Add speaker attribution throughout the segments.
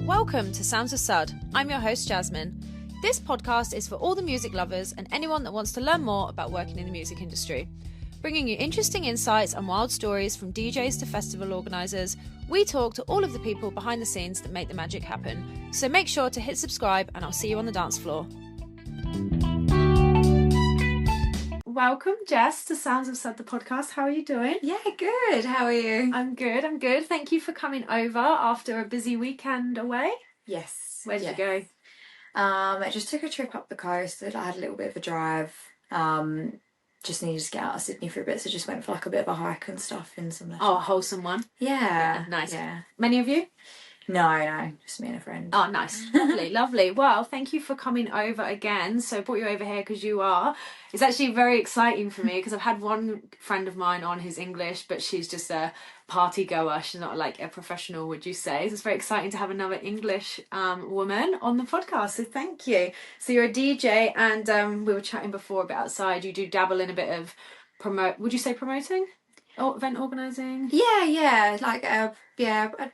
Speaker 1: Welcome to Sounds of Sud. I'm your host, Jasmine. This podcast is for all the music lovers and anyone that wants to learn more about working in the music industry. Bringing you interesting insights and wild stories from DJs to festival organisers, we talk to all of the people behind the scenes that make the magic happen. So make sure to hit subscribe and I'll see you on the dance floor. Welcome, Jess, to Sounds of Sud, the podcast. How are you doing?
Speaker 2: Yeah, good. How are you?
Speaker 1: I'm good. Thank you for coming over after a busy weekend away.
Speaker 2: Yes.
Speaker 1: Where did you go?
Speaker 2: I just took a trip up the coast. I had a little bit of a drive. Just needed to get out of Sydney for a bit, so just went for like a bit of a hike and stuff in some.
Speaker 1: Oh, a wholesome one.
Speaker 2: Yeah.
Speaker 1: Nice.
Speaker 2: Yeah.
Speaker 1: Many of you?
Speaker 2: No, just me and a friend.
Speaker 1: Oh, nice. Lovely. Well, thank you for coming over again. So I brought you over here because it's actually very exciting for me because I've had one friend of mine on who's English, but she's just a party goer. She's not like a professional, would you say? So it's very exciting to have another English woman on the podcast. So thank you. So you're a DJ and we were chatting before a bit outside. You do dabble in a bit of would you say promoting? Oh, event organising?
Speaker 2: Yeah, like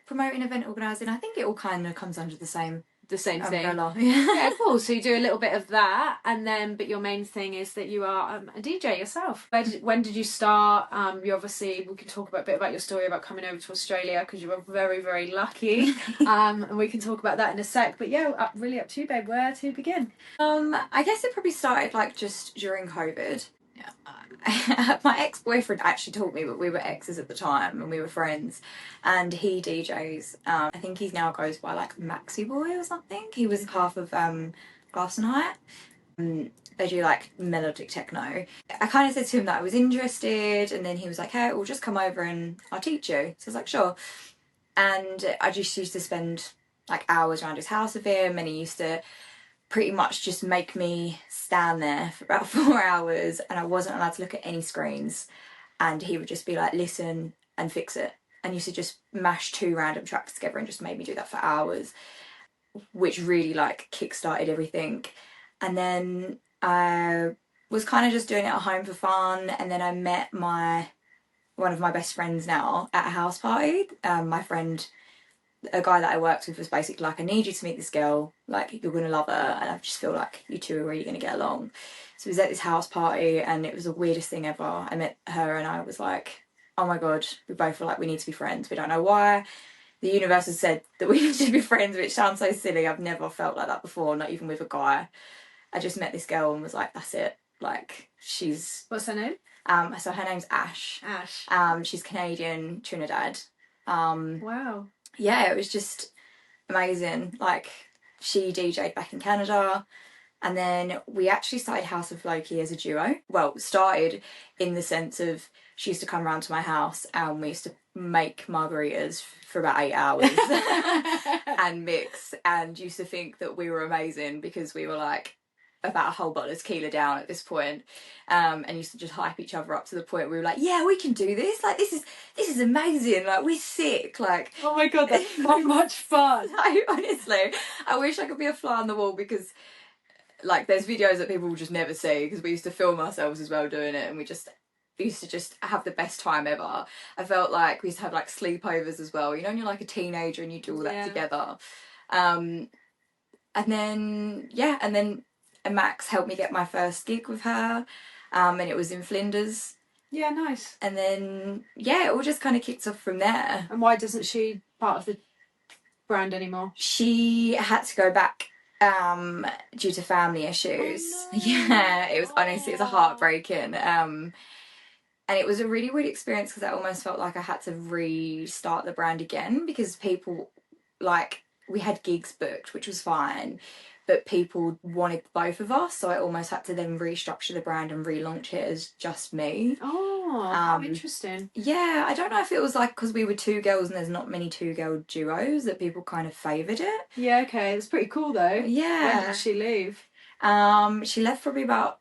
Speaker 2: promoting event organising. I think it all kind of comes under the same
Speaker 1: thing.
Speaker 2: umbrella.
Speaker 1: Yeah, cool. So you do a little bit of that, and then, but your main thing is that you are a DJ yourself. When did you start? You obviously, we can talk a bit about your story about coming over to Australia because you were very, very lucky. And we can talk about that in a sec. But yeah, really up to you, babe. Where to begin?
Speaker 2: I guess it probably started like just during COVID. My ex-boyfriend actually told me, but we were exes at the time and we were friends, and he DJs. I think he now goes by like Maxi Boy or something. He was half of Glass and Height. They do like melodic techno. I kind of said to him that I was interested, and then he was like, hey, we'll just come over and I'll teach you. So I was like, sure. And I just used to spend like hours around his house with him, and he used to pretty much just make me stand there for about 4 hours, and I wasn't allowed to look at any screens, and he would just be like, listen and fix it, and used to just mash 2 random tracks together and just made me do that for hours, which really like kick-started everything. And then I was kind of just doing it at home for fun, and then I met one of my best friends now at a house party. My friend, a guy that I worked with, was basically like, I need you to meet this girl, like you're gonna love her, and I just feel like you two are really gonna get along. So we was at this house party, and it was the weirdest thing ever. I met her and I was like, oh my god, we both were like, we need to be friends. We don't know why. The universe has said that we need to be friends, which sounds so silly. I've never felt like that before, not even with a guy. I just met this girl and was like, that's it. Like, she's...
Speaker 1: What's her name?
Speaker 2: So her name's Ash. She's Canadian, Trinidad.
Speaker 1: Wow.
Speaker 2: Yeah, it was just amazing. Like, she DJ'd back in Canada, and then we actually started House of Lowkey as a duo. Well, started in the sense of she used to come around to my house and we used to make margaritas for about 8 hours and mix, and used to think that we were amazing because we were like about a whole bottle of tequila down at this point, and used to just hype each other up to the point where we were like, yeah, we can do this, like this is amazing, like we're sick, like
Speaker 1: oh my god, that's so much fun.
Speaker 2: Honestly, I wish I could be a fly on the wall, because like there's videos that people will just never see, because we used to film ourselves as well doing it, and we used to just have the best time ever. I felt like we used to have like sleepovers as well, you know, when you're like a teenager and you do all that together. And then Max helped me get my first gig with her, and it was in Flinders.
Speaker 1: Yeah, nice.
Speaker 2: And then, it all just kind of kicked off from there.
Speaker 1: And why doesn't she part of the brand anymore?
Speaker 2: She had to go back due to family issues. Oh, no. Yeah, it was honestly, it was a heartbreaking. And it was a really weird experience, because I almost felt like I had to restart the brand again, because people, like, we had gigs booked, which was fine, but people wanted both of us, so I almost had to then restructure the brand and relaunch it as just me.
Speaker 1: Oh, how interesting.
Speaker 2: Yeah, I don't know if it was like because we were 2 girls and there's not many 2-girl duos that people kind of favoured it.
Speaker 1: Yeah, okay, it's pretty cool though.
Speaker 2: Yeah.
Speaker 1: When did she leave?
Speaker 2: She left probably about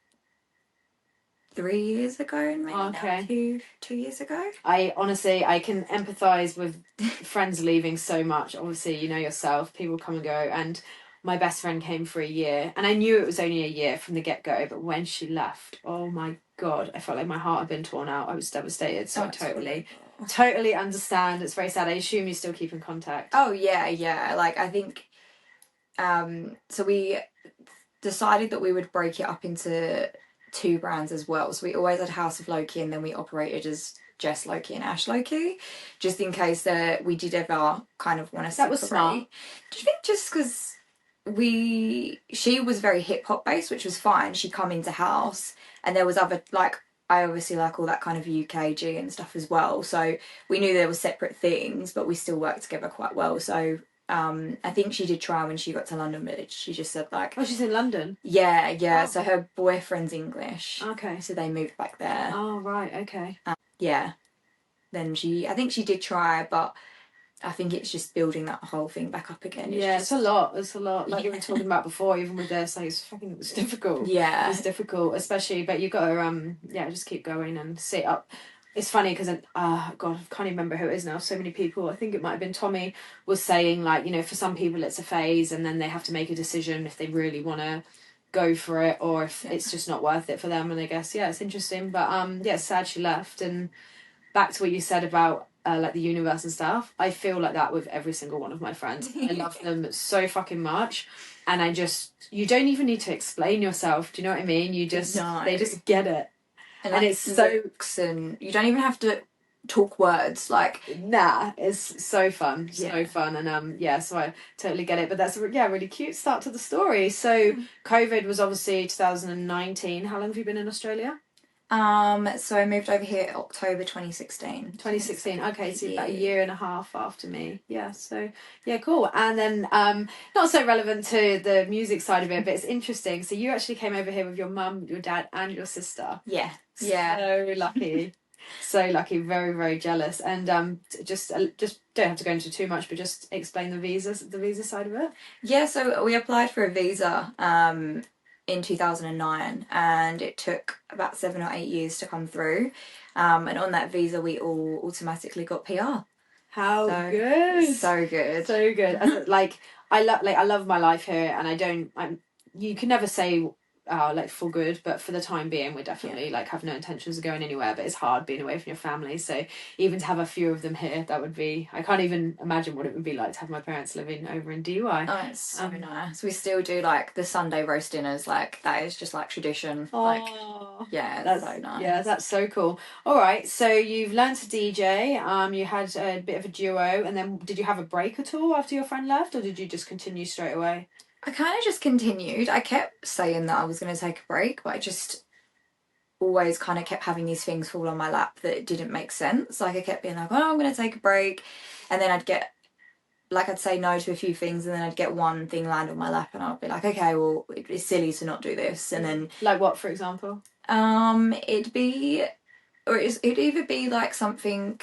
Speaker 2: 3 years ago, maybe.
Speaker 1: Okay.
Speaker 2: 2 years ago.
Speaker 1: I can empathise with friends leaving so much. Obviously, you know yourself, people come and go, and my best friend came for a year, and I knew it was only a year from the get-go, but when she left, oh my god, I felt like my heart had been torn out. I was devastated, so Totally understand. It's very sad. I assume you still keep in contact.
Speaker 2: Oh yeah. Like I think so we decided that we would break it up into 2 brands as well. So we always had House of Lowkey, and then we operated as Jess Lowkey and Ash Lowkey, just in case that we did ever kind of want to separate.
Speaker 1: That was smart.
Speaker 2: Do you think just because she was very hip hop based, which was fine. She come into house, and there was other like I obviously like all that kind of UKG and stuff as well. So we knew there were separate things, but we still worked together quite well. So I think she did try when she got to London, but she just said like,
Speaker 1: oh, she's in London.
Speaker 2: Yeah.
Speaker 1: Oh.
Speaker 2: So her boyfriend's English.
Speaker 1: Okay.
Speaker 2: So they moved back there.
Speaker 1: Oh right. Okay.
Speaker 2: Yeah. Then I think she did try, but I think it's just building that whole thing back up again.
Speaker 1: It's a lot. It's a lot. Like you were talking about before, even with this, like it's difficult.
Speaker 2: Yeah.
Speaker 1: It's difficult, especially. But you got to just keep going and sit up. It's funny because God, I can't even remember who it is now. So many people. I think it might have been Tommy was saying like, for some people it's a phase, and then they have to make a decision if they really want to go for it or if it's just not worth it for them. And I guess it's interesting. But it's sad she left. And back to what you said about like the universe and stuff, I feel like that with every single one of my friends. I love them so fucking much, and you don't even need to explain yourself. Do you know what I mean? They just get it,
Speaker 2: and like, it's so, and you don't even have to talk words. Like,
Speaker 1: it's so fun, so fun, and so I totally get it. But that's a really cute start to the story. So COVID was obviously 2019. How long have you been in Australia?
Speaker 2: So I moved over here October 2016.
Speaker 1: 2016. Okay, so about a year and a half after me. Yeah, so cool. And then not so relevant to the music side of it, but it's interesting. So you actually came over here with your mum, your dad, and your sister.
Speaker 2: Yeah.
Speaker 1: So lucky. So lucky, very, very jealous. And just don't have to go into too much, but just explain the visa side of it.
Speaker 2: Yeah, so we applied for a visa in 2009, and it took about 7 or 8 years to come through, and on that visa we all automatically got PR.
Speaker 1: Good.
Speaker 2: So good.
Speaker 1: I love my life here, and you can never say for good, but for the time being we're definitely have no intentions of going anywhere. But it's hard being away from your family, so even to have a few of them here, that would be, I can't even imagine what it would be like to have my parents living over in DY.
Speaker 2: Oh, it's so nice. We still do the Sunday roast dinners, that is just tradition.
Speaker 1: Oh,
Speaker 2: that's so nice.
Speaker 1: Yeah, that's so cool. All right, so you've learned to DJ, you had a bit of a duo, and then did you have a break at all after your friend left, or did you just continue straight away?
Speaker 2: I kind of just continued. I kept saying that I was going to take a break, but I just always kind of kept having these things fall on my lap that didn't make sense. I kept being like, oh, I'm going to take a break. And then I'd say no to a few things, and then I'd get one thing land on my lap, and I'd be like, okay, well, it's silly to not do this. And then...
Speaker 1: Like what, for example?
Speaker 2: It'd either be something...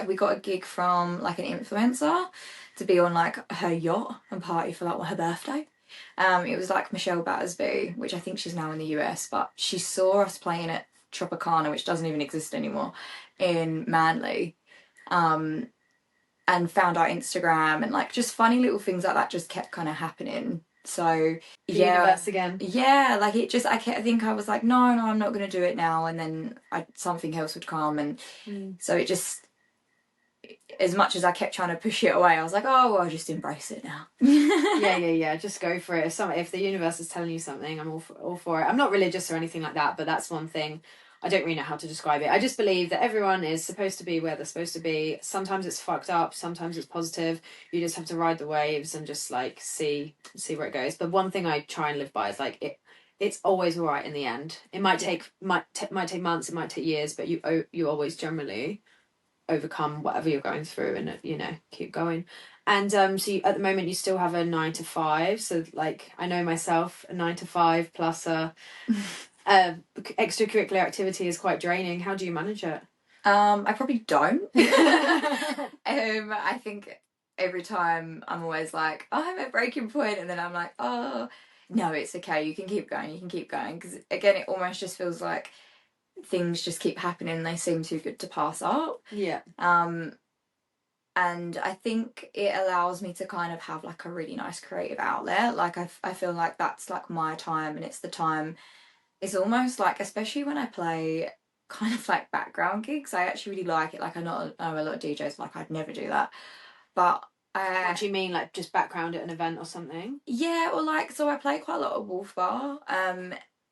Speaker 2: we got a gig from an influencer to be on her yacht and party for her birthday. It was Michelle Battersby, which I think she's now in the US, but she saw us playing at Tropicana, which doesn't even exist anymore, in Manly, and found our Instagram, and just funny little things like that just kept kind of happening. So
Speaker 1: the universe again.
Speaker 2: Yeah, I think I was like, no, I'm not going to do it now, and then something else would come, and so it just... As much as I kept trying to push it away, I was like, oh, well, I'll just embrace it now.
Speaker 1: Yeah. Just go for it. If the universe is telling you something, I'm all for it. I'm not religious or anything like that, but that's one thing. I don't really know how to describe it. I just believe that everyone is supposed to be where they're supposed to be. Sometimes it's fucked up. Sometimes it's positive. You just have to ride the waves and just see where it goes. But one thing I try and live by is it's always all right in the end. It might take months. It might take years, but you always generally overcome whatever you're going through, and keep going. And so at the moment you still have a 9 to 5, so I know myself, a 9 to 5 plus a extracurricular activity is quite draining. How do you manage it?
Speaker 2: I probably don't. I think every time I'm always like, oh, I'm at breaking point, and then I'm like, oh no, it's okay, you can keep going, because again it almost just feels like things just keep happening and they seem too good to pass up.
Speaker 1: Yeah.
Speaker 2: And I think it allows me to kind of have a really nice creative outlet. I feel like that's my time, and it's the time, it's almost especially when I play kind of like background gigs. I actually really like it. Like I know a lot of DJs like I'd never do that, but
Speaker 1: what do you mean, like just background at an event or something?
Speaker 2: Yeah, or like, so I play quite a lot of Wolf Bar,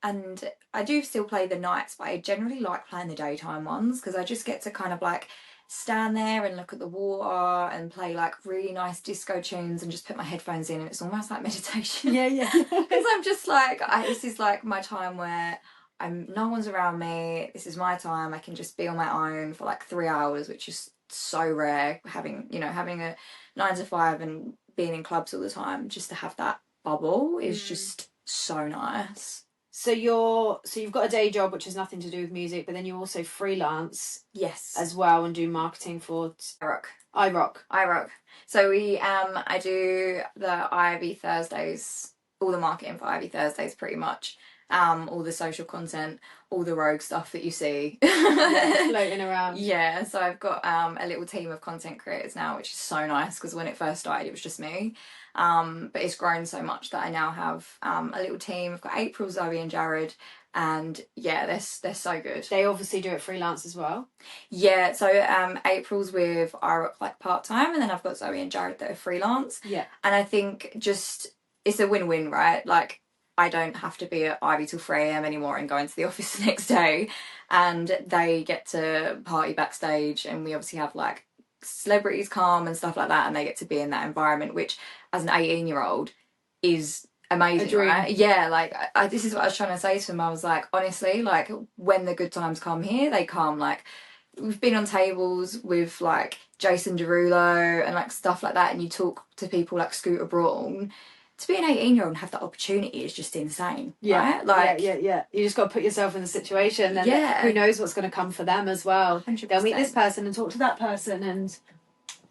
Speaker 2: and I do still play the nights, but I generally like playing the daytime ones because I just get to kind of like stand there and look at the water and play like really nice disco tunes and just put my headphones in, and it's almost like meditation.
Speaker 1: Yeah.
Speaker 2: Because I'm just like, this is like my time where no one's around me. This is my time. I can just be on my own for like 3 hours, which is so rare. Having a 9 to 5 and being in clubs all the time, just to have that bubble is just so nice.
Speaker 1: So you've got a day job which has nothing to do with music, but then you also freelance,
Speaker 2: yes,
Speaker 1: as well, and do marketing for
Speaker 2: iRock. So I do the Ivy Thursdays, all the marketing for Ivy Thursdays pretty much. All the social content, all the rogue stuff that you see
Speaker 1: floating around.
Speaker 2: Yeah, so I've got a little team of content creators now, which is so nice because when it first started it was just me, but it's grown so much that I now have a little team. I've got April, Zoe and Jared, and yeah, they're so good.
Speaker 1: They obviously do it freelance as well.
Speaker 2: Yeah, so April's with iRock like part-time, and then I've got Zoe and Jared that are freelance.
Speaker 1: Yeah,
Speaker 2: and I think just it's a win-win, right? Like I don't have to be at Ivy till 3 a.m. anymore and go into the office the next day, and they get to party backstage, and we obviously have like celebrities come and stuff like that, and they get to be in that environment, which as an 18-year-old is amazing, right? Yeah, like this is what I was trying to say to them. I was like, honestly, like when the good times come here, they come. Like we've been on tables with like Jason Derulo and like stuff like that, and you talk to people like Scooter Braun. To be an 18-year-old and have that opportunity is just insane.
Speaker 1: Yeah,
Speaker 2: right? Like,
Speaker 1: yeah. You just got to put yourself in the situation, and who knows what's going to come for them as well.
Speaker 2: 100%.
Speaker 1: They'll meet this person and talk to that person, and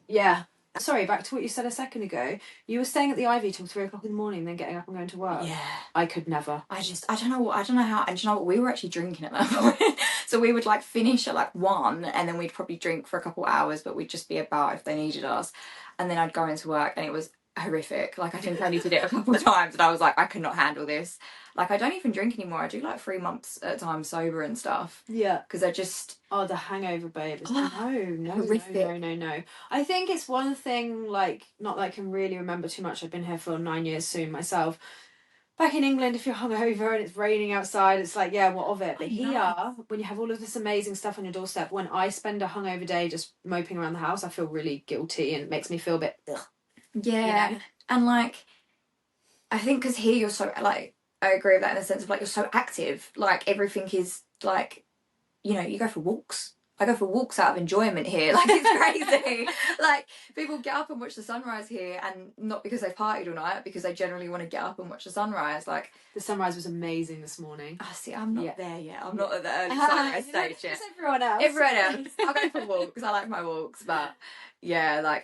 Speaker 1: yeah. Sorry, back to what you said a second ago. You were staying at the Ivy till 3 o'clock in the morning, then getting up and going to work.
Speaker 2: Yeah,
Speaker 1: I could never.
Speaker 2: I don't know how. And you know what? We were actually drinking at that point, so we would like finish at like 1, and then we'd probably drink for a couple hours, but we'd just be about if they needed us, and then I'd go into work, and it was horrific. Like I think I only did it a couple of times, and I was like, I could not handle this. Like I don't even drink anymore. I do like 3 months at a time sober and stuff.
Speaker 1: Yeah,
Speaker 2: because I just
Speaker 1: the hangover, babe. No,
Speaker 2: horrific.
Speaker 1: No. I think it's one thing, like, not that I can really remember too much. I've been here for 9 years soon myself. Back in England, if you're hungover and it's raining outside, it's like, yeah, what of it? But here, when you have all of this amazing stuff on your doorstep, when I spend a hungover day just moping around the house, I feel really guilty, and it makes me feel a bit ugh.
Speaker 2: Yeah, and like I think because here you're so like, I agree with that in the sense of like you're so active, like everything is like, you go for walks. I go for walks out of enjoyment here. Like it's crazy. Like people get up and watch the sunrise here, and not because they've partied all night, because they generally want to get up and watch the sunrise. Like
Speaker 1: the sunrise was amazing this morning.
Speaker 2: Oh, see, I'm not there yet. I'm not at the early sunrise stage yet.
Speaker 1: It's everyone else.
Speaker 2: I'll go for walks. I like my walks, but yeah, like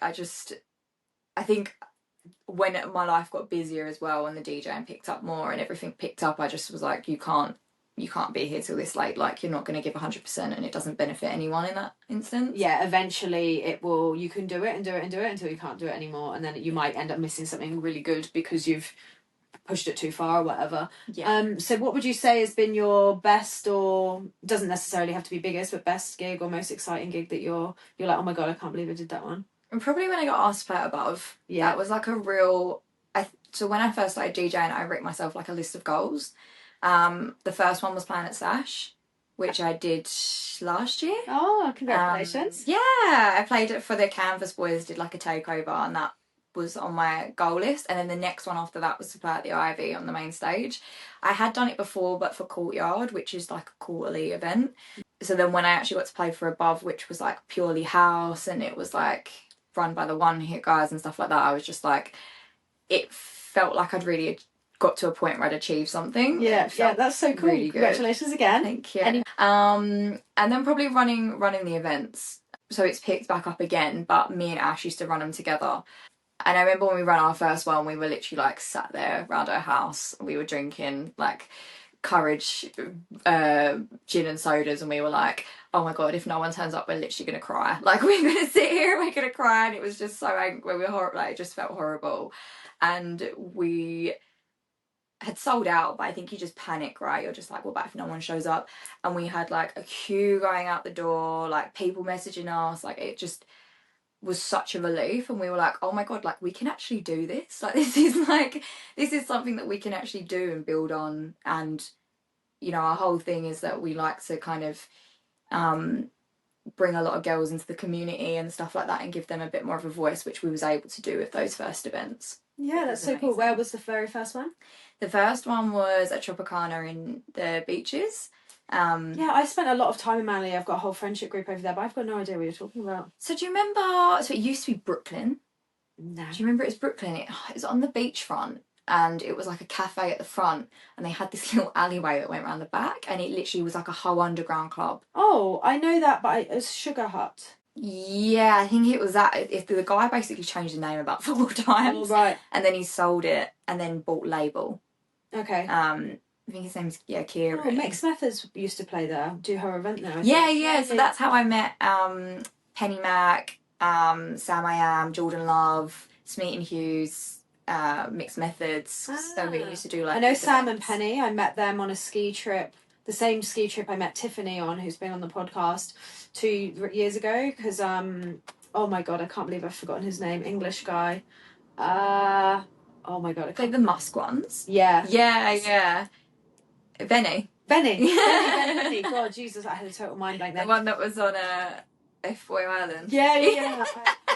Speaker 2: I think when my life got busier as well, and the DJing picked up more and everything picked up, I just was like, you can't be here till this late. Like you're not going to give 100%, and it doesn't benefit anyone in that instance.
Speaker 1: Yeah, eventually you can do it and do it and do it until you can't do it anymore, and then you might end up missing something really good because you've pushed it too far or whatever.
Speaker 2: Yeah.
Speaker 1: So what would you say has been your best, or doesn't necessarily have to be biggest, but best gig or most exciting gig that you're like, oh my god, I can't believe I did that one?
Speaker 2: And probably when I got asked to play Above.
Speaker 1: Yeah.
Speaker 2: That was like a real... So when I first started DJing, I wrote myself like a list of goals. The first one was playing at Sash, which I did last year.
Speaker 1: Oh, congratulations.
Speaker 2: Yeah, I played it for the Canvas Boys, did like a takeover, and that was on my goal list. And then the next one after that was to play at the Ivy on the main stage. I had done it before, but for Courtyard, which is like a quarterly event. So then when I actually got to play for Above, which was like purely house, and it was like run by the One Hit guys and stuff like that, I was just like, it felt like I'd really got to a point where I'd achieved something.
Speaker 1: Yeah, that's so cool.
Speaker 2: Really
Speaker 1: Congratulations again.
Speaker 2: Thank you. And then probably running the events. So it's picked back up again, but me and Ash used to run them together. And I remember when we ran our first one, we were literally like sat there around our house, we were drinking like Courage gin and sodas, and we were like, oh my god, if no one turns up, we're literally gonna cry. Like we're gonna sit here, we're gonna cry. And it was just so angry. We were horrible. Like it just felt horrible. And we had sold out, but I think you just panic, right? You're just like, what about if no one shows up? And we had like a queue going out the door, like people messaging us, like it just was such a relief. And we were like, oh my God, like we can actually do this. Like this is something that we can actually do and build on. And, you know, our whole thing is that we like to kind of bring a lot of girls into the community and stuff like that and give them a bit more of a voice, which we was able to do with those first events.
Speaker 1: Yeah, that's so cool. Where was the very first one?
Speaker 2: The first one was at Tropicana in the beaches.
Speaker 1: Yeah, I spent a lot of time in Manly. I've got a whole friendship group over there, but I've got no idea what you're talking about.
Speaker 2: So do you remember, so it used to be Brooklyn.
Speaker 1: No.
Speaker 2: Do you remember it was Brooklyn? It was on the beachfront and it was like a cafe at the front and they had this little alleyway that went around the back and it literally was like a whole underground club.
Speaker 1: Oh, I know that, but it was Sugar Hut.
Speaker 2: Yeah, I think it was that. If the guy basically changed the name about 4 times.
Speaker 1: Oh, right.
Speaker 2: And then he sold it and then bought Label.
Speaker 1: Okay.
Speaker 2: I think his name's Kieran.
Speaker 1: Oh, Mixed Methods used to play there, do her event there.
Speaker 2: Yeah. So that's how I met Penny Mac, Sam I Am, Jordan Love, Smeaton Hughes, Mixed Methods. So we used to do like.
Speaker 1: I know Sam and Penny. I met them on a ski trip. The same ski trip I met Tiffany on, who's been on the podcast 2 years ago. Because oh my God, I can't believe I've forgotten his name. English guy. Oh my God,
Speaker 2: Like the Musk ones.
Speaker 1: Yeah.
Speaker 2: Benny.
Speaker 1: Benny. God, Jesus, I had a total mind blank there.
Speaker 2: The one that was on F-Boy Island.
Speaker 1: Yeah.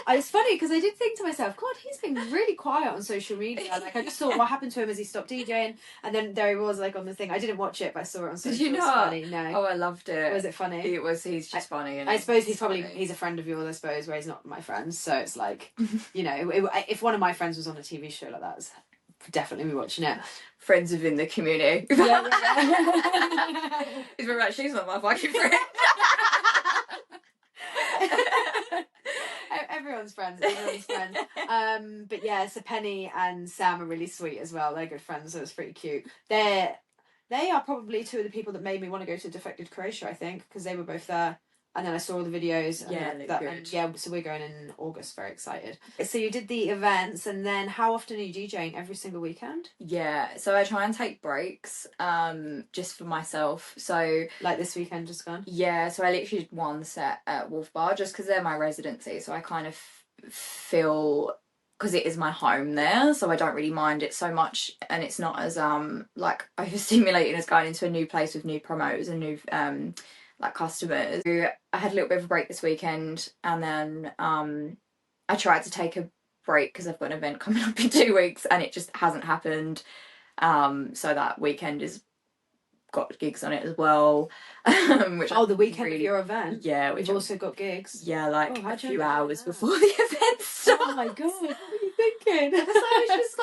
Speaker 1: It's funny because I did think to myself, God, he's been really quiet on social media. Like, I just thought, what happened to him as he stopped DJing? And then there he was, like, on the thing. I didn't watch it, but I saw it on social.
Speaker 2: Did you not?
Speaker 1: Funny. No.
Speaker 2: Oh, I loved it.
Speaker 1: Was it funny?
Speaker 2: It was. He's just funny.
Speaker 1: I suppose he's a friend of yours, I suppose, where he's not my friend. So it's like, you know, if one of my friends was on a TV show like that, I'd definitely be watching it.
Speaker 2: Friends within the community.
Speaker 1: Yeah.
Speaker 2: He's like, she's not my fucking friend.
Speaker 1: Everyone's friends. But yeah, so Penny and Sam are really sweet as well. They're good friends, so it's pretty cute. They are probably 2 of the people that made me want to go to Defected Croatia, I think, because they were both there. And then I saw all the videos. And so we're going in August, very excited. So you did the events, and then how often are you DJing? Every single weekend?
Speaker 2: Yeah, so I try and take breaks, just for myself. So
Speaker 1: like this weekend just gone?
Speaker 2: Yeah, so I literally did one set at Wolf Bar just because they're my residency. So I kind of feel, because it is my home there, so I don't really mind it so much, and it's not as like overstimulating as going into a new place with new promos and new like customers. I had a little bit of a break this weekend, and then I tried to take a break because I've got an event coming up in 2 weeks and it just hasn't happened. So that weekend is got gigs on it as well. Which
Speaker 1: the weekend really, of your event?
Speaker 2: Yeah.
Speaker 1: We've also got gigs?
Speaker 2: Yeah, like a few hours before the event starts.
Speaker 1: Oh my God, what are you thinking?
Speaker 2: So it's just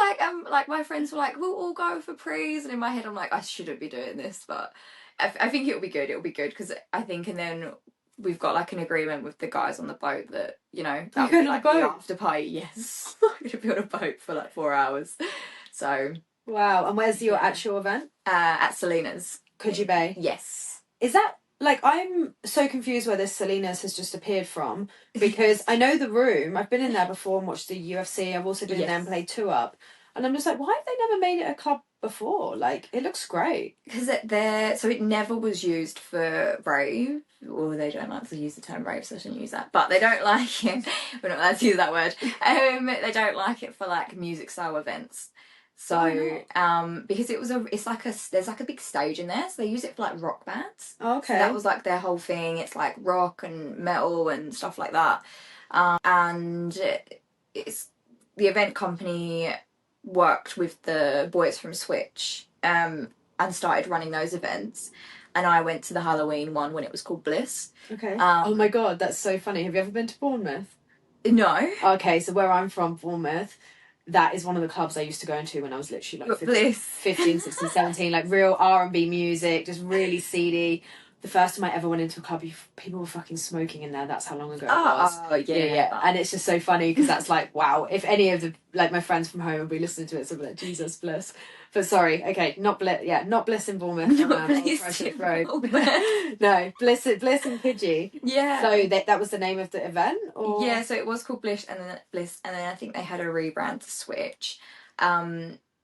Speaker 2: like my friends were like, we'll all go for prees, and in my head I'm like, I shouldn't be doing this, but I think it'll be good because I think, and then we've got like an agreement with the guys on the boat that, you know, that'll be like the after party. Yes. I'm gonna be on a boat for like 4 hours. So
Speaker 1: wow. And where's your actual event?
Speaker 2: At Selena's.
Speaker 1: Coogee Bay?
Speaker 2: Yes.
Speaker 1: Is that, like, I'm so confused where this Selena's has just appeared from, because I know the room, I've been in there before and watched the UFC, I've also been in there and played 2 Up, and I'm just like, why have they never made it a club before? Like, it looks great.
Speaker 2: Because so it never was used for rave, or they don't like to use the term rave, so I shouldn't use that, but they don't like it, we're not allowed to use that word, they don't like it for like music style events. So, because there's like a big stage in there, so they use it for like rock bands.
Speaker 1: Okay.
Speaker 2: So that was like their whole thing. It's like rock and metal and stuff like that. And it's the event company worked with the boys from Switch, and started running those events. And I went to the Halloween one when it was called Bliss.
Speaker 1: Okay. Oh my God, that's so funny. Have you ever been to Bournemouth?
Speaker 2: No.
Speaker 1: Okay, so where I'm from, Bournemouth, that is one of the clubs I used to go into when I was literally like 15, 16, 17, like real R&B music, just really seedy. The first time I ever went into a club, people were fucking smoking in there. That's how long ago it was.
Speaker 2: Oh, yeah.
Speaker 1: And it's just so funny because that's like, wow. If any of the, like, my friends from home will be listening to it, so they'll be like, Jesus, Bliss. But sorry, okay, not Bliss. Yeah, not Bliss in Bournemouth.
Speaker 2: Not Bliss in
Speaker 1: Road. No, Bliss in Coogee.
Speaker 2: Yeah.
Speaker 1: So that was the name of the event, or
Speaker 2: yeah. So it was called Bliss, and then I think they had a rebrand to Switch.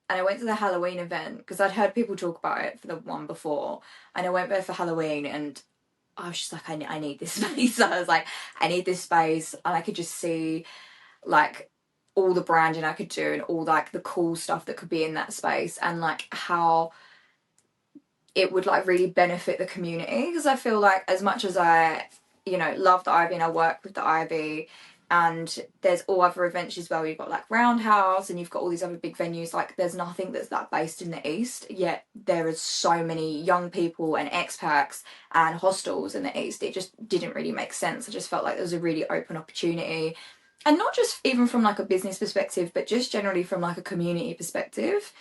Speaker 2: and I went to the Halloween event because I'd heard people talk about it for the one before, and I went there for Halloween, and I was just like, I need this space. I was like, I need this space, and I could just see like all the branding I could do and all like the cool stuff that could be in that space, and like how it would like really benefit the community, because I feel like as much as I, you know, love the Ivy and I work with the Ivy, and there's all other events as well. You've got like Roundhouse and you've got all these other big venues. Like there's nothing that's that based in the East, yet there is so many young people and expats and hostels in the East. It just didn't really make sense. I just felt like there was a really open opportunity, and not just even from like a business perspective, but just generally from like a community perspective.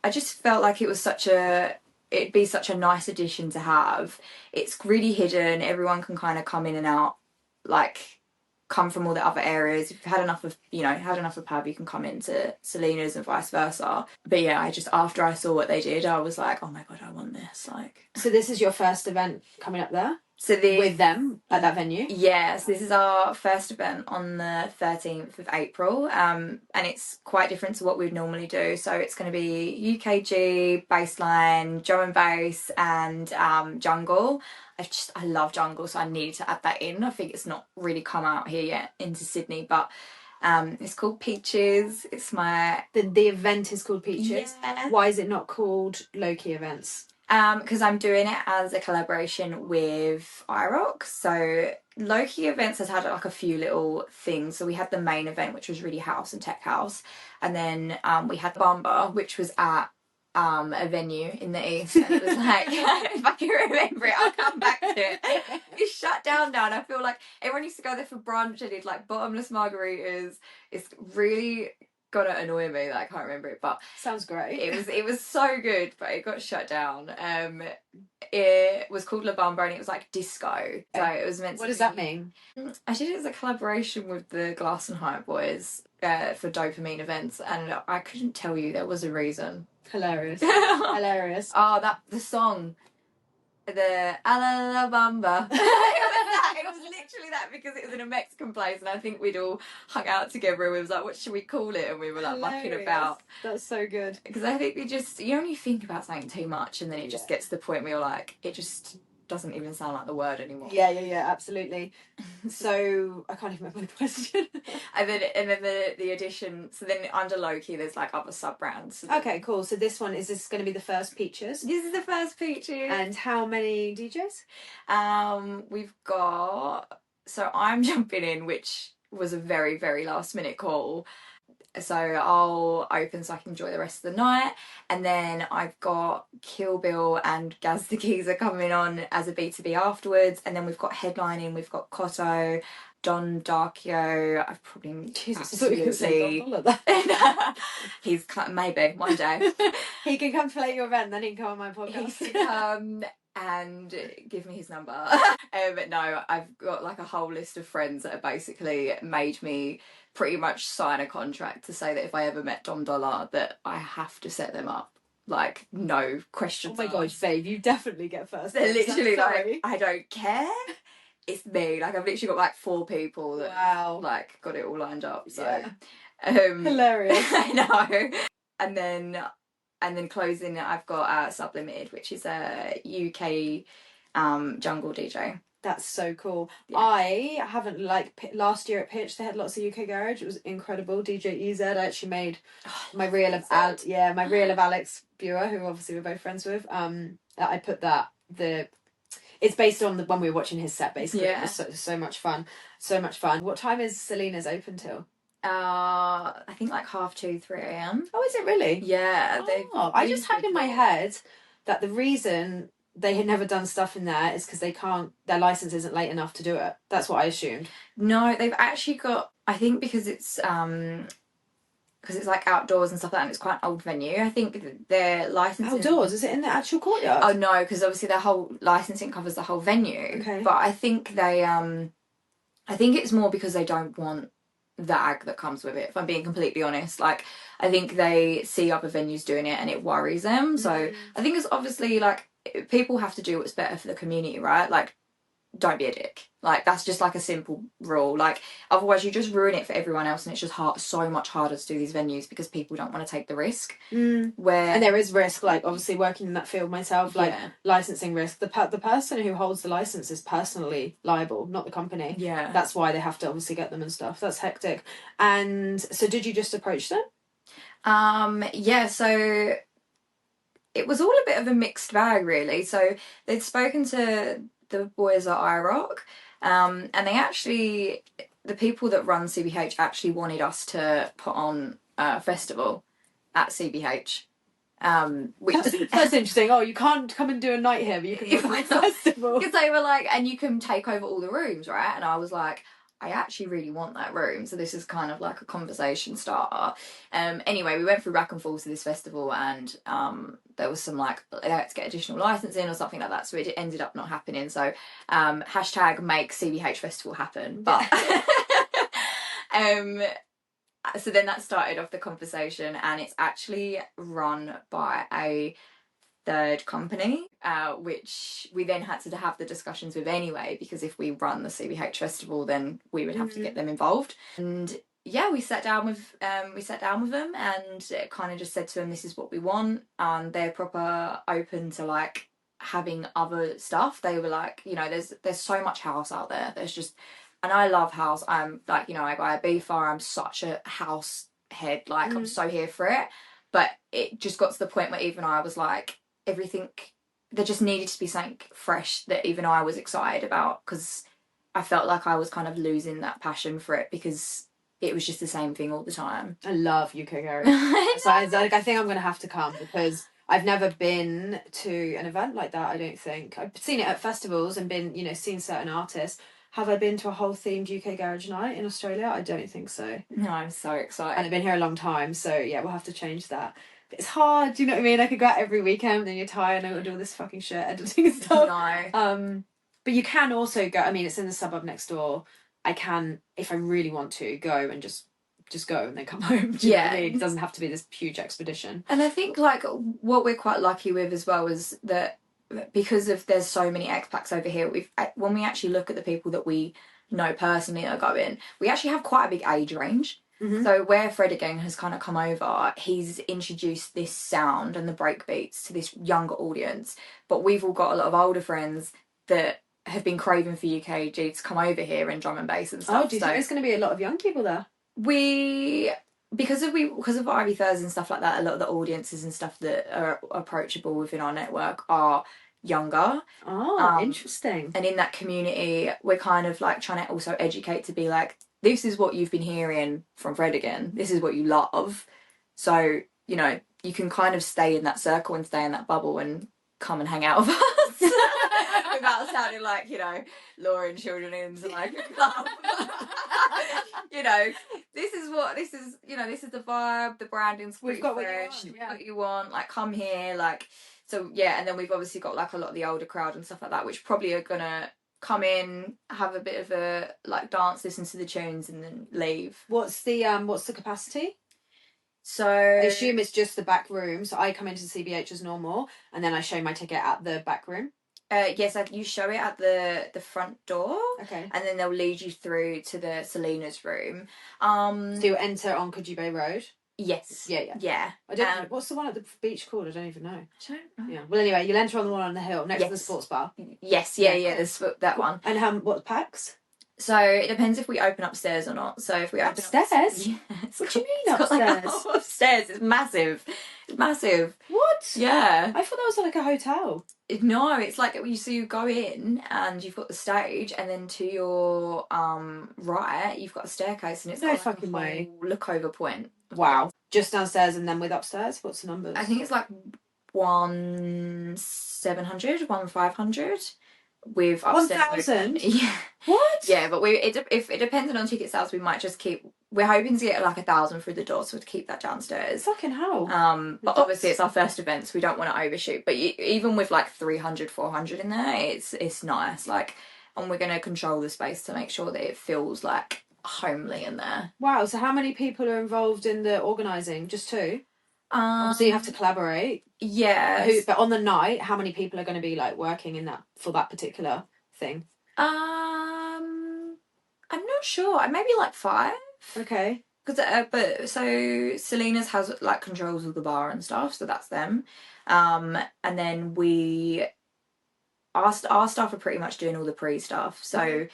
Speaker 2: I just felt like it'd be such a nice addition to have. It's really hidden. Everyone can kind of come in and out, like come from all the other areas. If you've had enough of, you know, had enough of pub, you can come into Selena's and vice versa. But yeah, I just, after I saw what they did, I was like, oh my God, I want this. Like,
Speaker 1: So this is your first event coming up there?
Speaker 2: so
Speaker 1: with them at that venue?
Speaker 2: Yes, this is our first event on the 13th of April, and it's quite different to what we'd normally do. So it's going to be UKG, bassline, drum and bass, and jungle. I love jungle, so I need to add that in. I think it's not really come out here yet into Sydney, but it's called Peaches. It's my...
Speaker 1: The event is called Peaches?
Speaker 2: Yeah.
Speaker 1: Why is it not called Lowkey Events?
Speaker 2: Because I'm doing it as a collaboration with iRock. So Lowkey Events has had like a few little things. So we had the main event, which was really house and tech house, and then we had the Bumba, which was at a venue in the East, and it was like, if I can remember it, I'll come back to it. It's shut down now, and I feel like everyone used to go there for brunch. I did like bottomless margaritas. It's really gonna annoy me that I can't remember it, but
Speaker 1: sounds great.
Speaker 2: It was so good, but it got shut down. It was called La Bamba, and it was like disco. So it was meant to.
Speaker 1: What does that mean?
Speaker 2: I did it as a collaboration with the Glass and Hype boys for Dopamine Events, and I couldn't tell you there was a reason.
Speaker 1: Hilarious. Hilarious.
Speaker 2: Oh, the song. The Alabamba. It was literally that, because it was in a Mexican place, and I think we'd all hung out together and we was like, what should we call it? And we were like mucking about.
Speaker 1: That's so good.
Speaker 2: Because I think you only think about something too much, and then it just gets to the point where you're like, it just doesn't even sound like the word anymore.
Speaker 1: Yeah, absolutely. So I can't even remember the question.
Speaker 2: and then the addition. So then under Lowkey, there's like other sub brands. So
Speaker 1: okay, cool. So this is going to be the first Peaches.
Speaker 2: This is the first Peaches.
Speaker 1: And how many DJs?
Speaker 2: We've got. So I'm jumping in, which was a very, very last minute call. So I'll open so I can enjoy the rest of the night, and then I've got Kill Bill and Gaz the Keys are coming on as a B2B afterwards, and then we've got headlining, we've got Cotto, Don Darkio. I've probably he's maybe one day
Speaker 1: he can come play your event, then he can come on my podcast.
Speaker 2: He can come and give me his number. But no, I've got like a whole list of friends that have basically made me pretty much sign a contract to say that if I ever met Dom Dollar, that I have to set them up. Like, no questions.
Speaker 1: Oh my God, babe, you definitely get first.
Speaker 2: They're literally like, I don't care. It's me. Like, I've literally got like 4 people that like got it all lined up. So
Speaker 1: hilarious.
Speaker 2: I know. And then closing, I've got Sublimited, which is a UK jungle DJ.
Speaker 1: That's so cool.
Speaker 2: Yeah.
Speaker 1: I haven't last year at Pitch they had lots of UK garage. It was incredible. DJ EZ. I actually made my reel of Alex Buer, who obviously we're both friends with. I put it's based on the one we were watching his set basically. Yeah. It was so much fun. So much fun. What time is Selena's open till?
Speaker 2: I think like 2:30, 3 a.m.
Speaker 1: Oh, is it really?
Speaker 2: Yeah.
Speaker 1: I just had in my head that the reason they had never done stuff in there is because their license isn't late enough to do it. That's what I assumed.
Speaker 2: No, they've actually got, I think because it's like outdoors and stuff like that, and it's quite an old venue. I think their licensing...
Speaker 1: Outdoors? Is it in the actual courtyard?
Speaker 2: Oh no, because obviously their whole licensing covers the whole venue.
Speaker 1: Okay.
Speaker 2: But I think I think it's more because they don't want the ag that comes with it, if I'm being completely honest. Like, I think they see other venues doing it and it worries them. So I think it's obviously like, people have to do what's better for the community, right? Like, don't be a dick. Like, that's just like a simple rule. Like, otherwise you just ruin it for everyone else, and it's just so much harder to do these venues because people don't want to take the risk. Where
Speaker 1: And there is risk, like obviously working in that field myself, like licensing risk. The person who holds the license is personally liable, not the company.
Speaker 2: Yeah,
Speaker 1: that's why they have to obviously get them and stuff. That's hectic. And so, did you just approach them?
Speaker 2: Yeah. So it was all a bit of a mixed bag, really. So they'd spoken to the boys at iRock, and they actually, the people that run CBH actually wanted us to put on a festival at CBH. Which
Speaker 1: that's interesting. Oh, you can't come and do a night here, but you can do a festival.
Speaker 2: Because they were like, and you can take over all the rooms, right? And I was like, I actually really want that room. So this is kind of like a conversation starter. Anyway, we went through back and forth to this festival, and there was some like, they had to get additional licensing or something like that. So it ended up not happening. So hashtag make CBH festival happen. But so then that started off the conversation, and it's actually run by a third company, which we then had to have the discussions with anyway, because if we run the CBH festival, then we would have to get them involved. And yeah, we sat down with them, and kind of just said to them, this is what we want. They're proper open to like having other stuff. They were like, you know, there's so much house out there. There's just, and I love house. I'm like, you know, I go a Ibiza, I'm such a house head. Like, I'm so here for it. But it just got to the point where even I was like, everything, there just needed to be something fresh that even I was excited about, because I felt like I was kind of losing that passion for it because it was just the same thing all the time.
Speaker 1: I love UK Garage. So I think I'm going to have to come, because I've never been to an event like that, I don't think. I've seen it at festivals and been, you know, seen certain artists. Have I been to a whole themed UK Garage night in Australia? I don't think so.
Speaker 2: No, I'm so excited.
Speaker 1: And I've been here a long time, so yeah, we'll have to change that. But it's hard, do you know what I mean? I could go out every weekend and then you're tired and I've got to do all this fucking shit, editing and stuff.
Speaker 2: No.
Speaker 1: But you can also go, I mean, it's in the suburb next door. I can, if I really want to, go and just go and then come home. Do you know what I mean? It doesn't have to be this huge expedition.
Speaker 2: And I think like what we're quite lucky with as well is that because of there's so many expats over here, when we actually look at the people that we know personally that are going, we actually have quite a big age range. So where Fred again has kind of come over, he's introduced this sound and the break beats to this younger audience, but we've all got a lot of older friends that have been craving for UKG to come over here and drum and bass and stuff.
Speaker 1: Oh, do you think there's going to be a lot of young people there?
Speaker 2: Because of Ivy Thursday and stuff like that, a lot of the audiences and stuff that are approachable within our network are younger.
Speaker 1: Oh, interesting.
Speaker 2: And in that community, we're kind of like trying to also educate to be like, this is what you've been hearing from Fred again. This is what you love. So, you know, you can kind of stay in that circle and stay in that bubble and come and hang out with us. Without sounding like, you know, luring children into like a club. You know, this is the vibe, the branding's pretty fresh. What you want, like come here, like, so yeah. And then we've obviously got like a lot of the older crowd and stuff like that, which probably are gonna come in, have a bit of a like dance, listen to the tunes, and then leave.
Speaker 1: What's the capacity?
Speaker 2: So
Speaker 1: I assume it's just the back room. So I come into CBH as normal, and then I show my ticket at the back room.
Speaker 2: Yes, like you show it at the front door.
Speaker 1: Okay.
Speaker 2: And then they'll lead you through to the Selena's room.
Speaker 1: So you enter on Coogee Bay Road?
Speaker 2: Yes.
Speaker 1: Yeah. I don't know. What's the one at the beach called? I don't even know.
Speaker 2: I don't know.
Speaker 1: Yeah. Well, anyway, you'll enter on the one on the hill next to the sports bar.
Speaker 2: Yes, yeah, there's that one.
Speaker 1: And what packs?
Speaker 2: So it depends if we open upstairs or not. So if we open
Speaker 1: upstairs, what do you mean upstairs?
Speaker 2: Like, upstairs, it's massive. It's massive.
Speaker 1: What?
Speaker 2: Yeah.
Speaker 1: I thought that was like a hotel.
Speaker 2: No, it's like you go in and you've got the stage, and then to your right you've got a staircase, and it's
Speaker 1: no
Speaker 2: got
Speaker 1: fucking
Speaker 2: like a
Speaker 1: way
Speaker 2: look over point.
Speaker 1: Wow. Just downstairs and then with upstairs. What's the numbers?
Speaker 2: I think it's like 1,700, 1,500. With
Speaker 1: 1,000?
Speaker 2: Yeah.
Speaker 1: What?
Speaker 2: Yeah, but if it depended on ticket sales, we might just keep. We're hoping to get like 1,000 through the door, so to keep that downstairs.
Speaker 1: Fucking hell.
Speaker 2: But obviously it's our first event, so we don't want to overshoot. But even with like 300, 400 in there, it's nice. Like, and we're gonna control the space to make sure that it feels like homely in there.
Speaker 1: Wow. So how many people are involved in the organising? Just two? So you have to collaborate.
Speaker 2: Yeah.
Speaker 1: But on the night, how many people are going to be like working in that for that particular thing?
Speaker 2: I'm not sure. Maybe like 5.
Speaker 1: Okay.
Speaker 2: Because but so Selena's has like controls of the bar and stuff, so that's them. And then our staff are pretty much doing all the pre stuff. So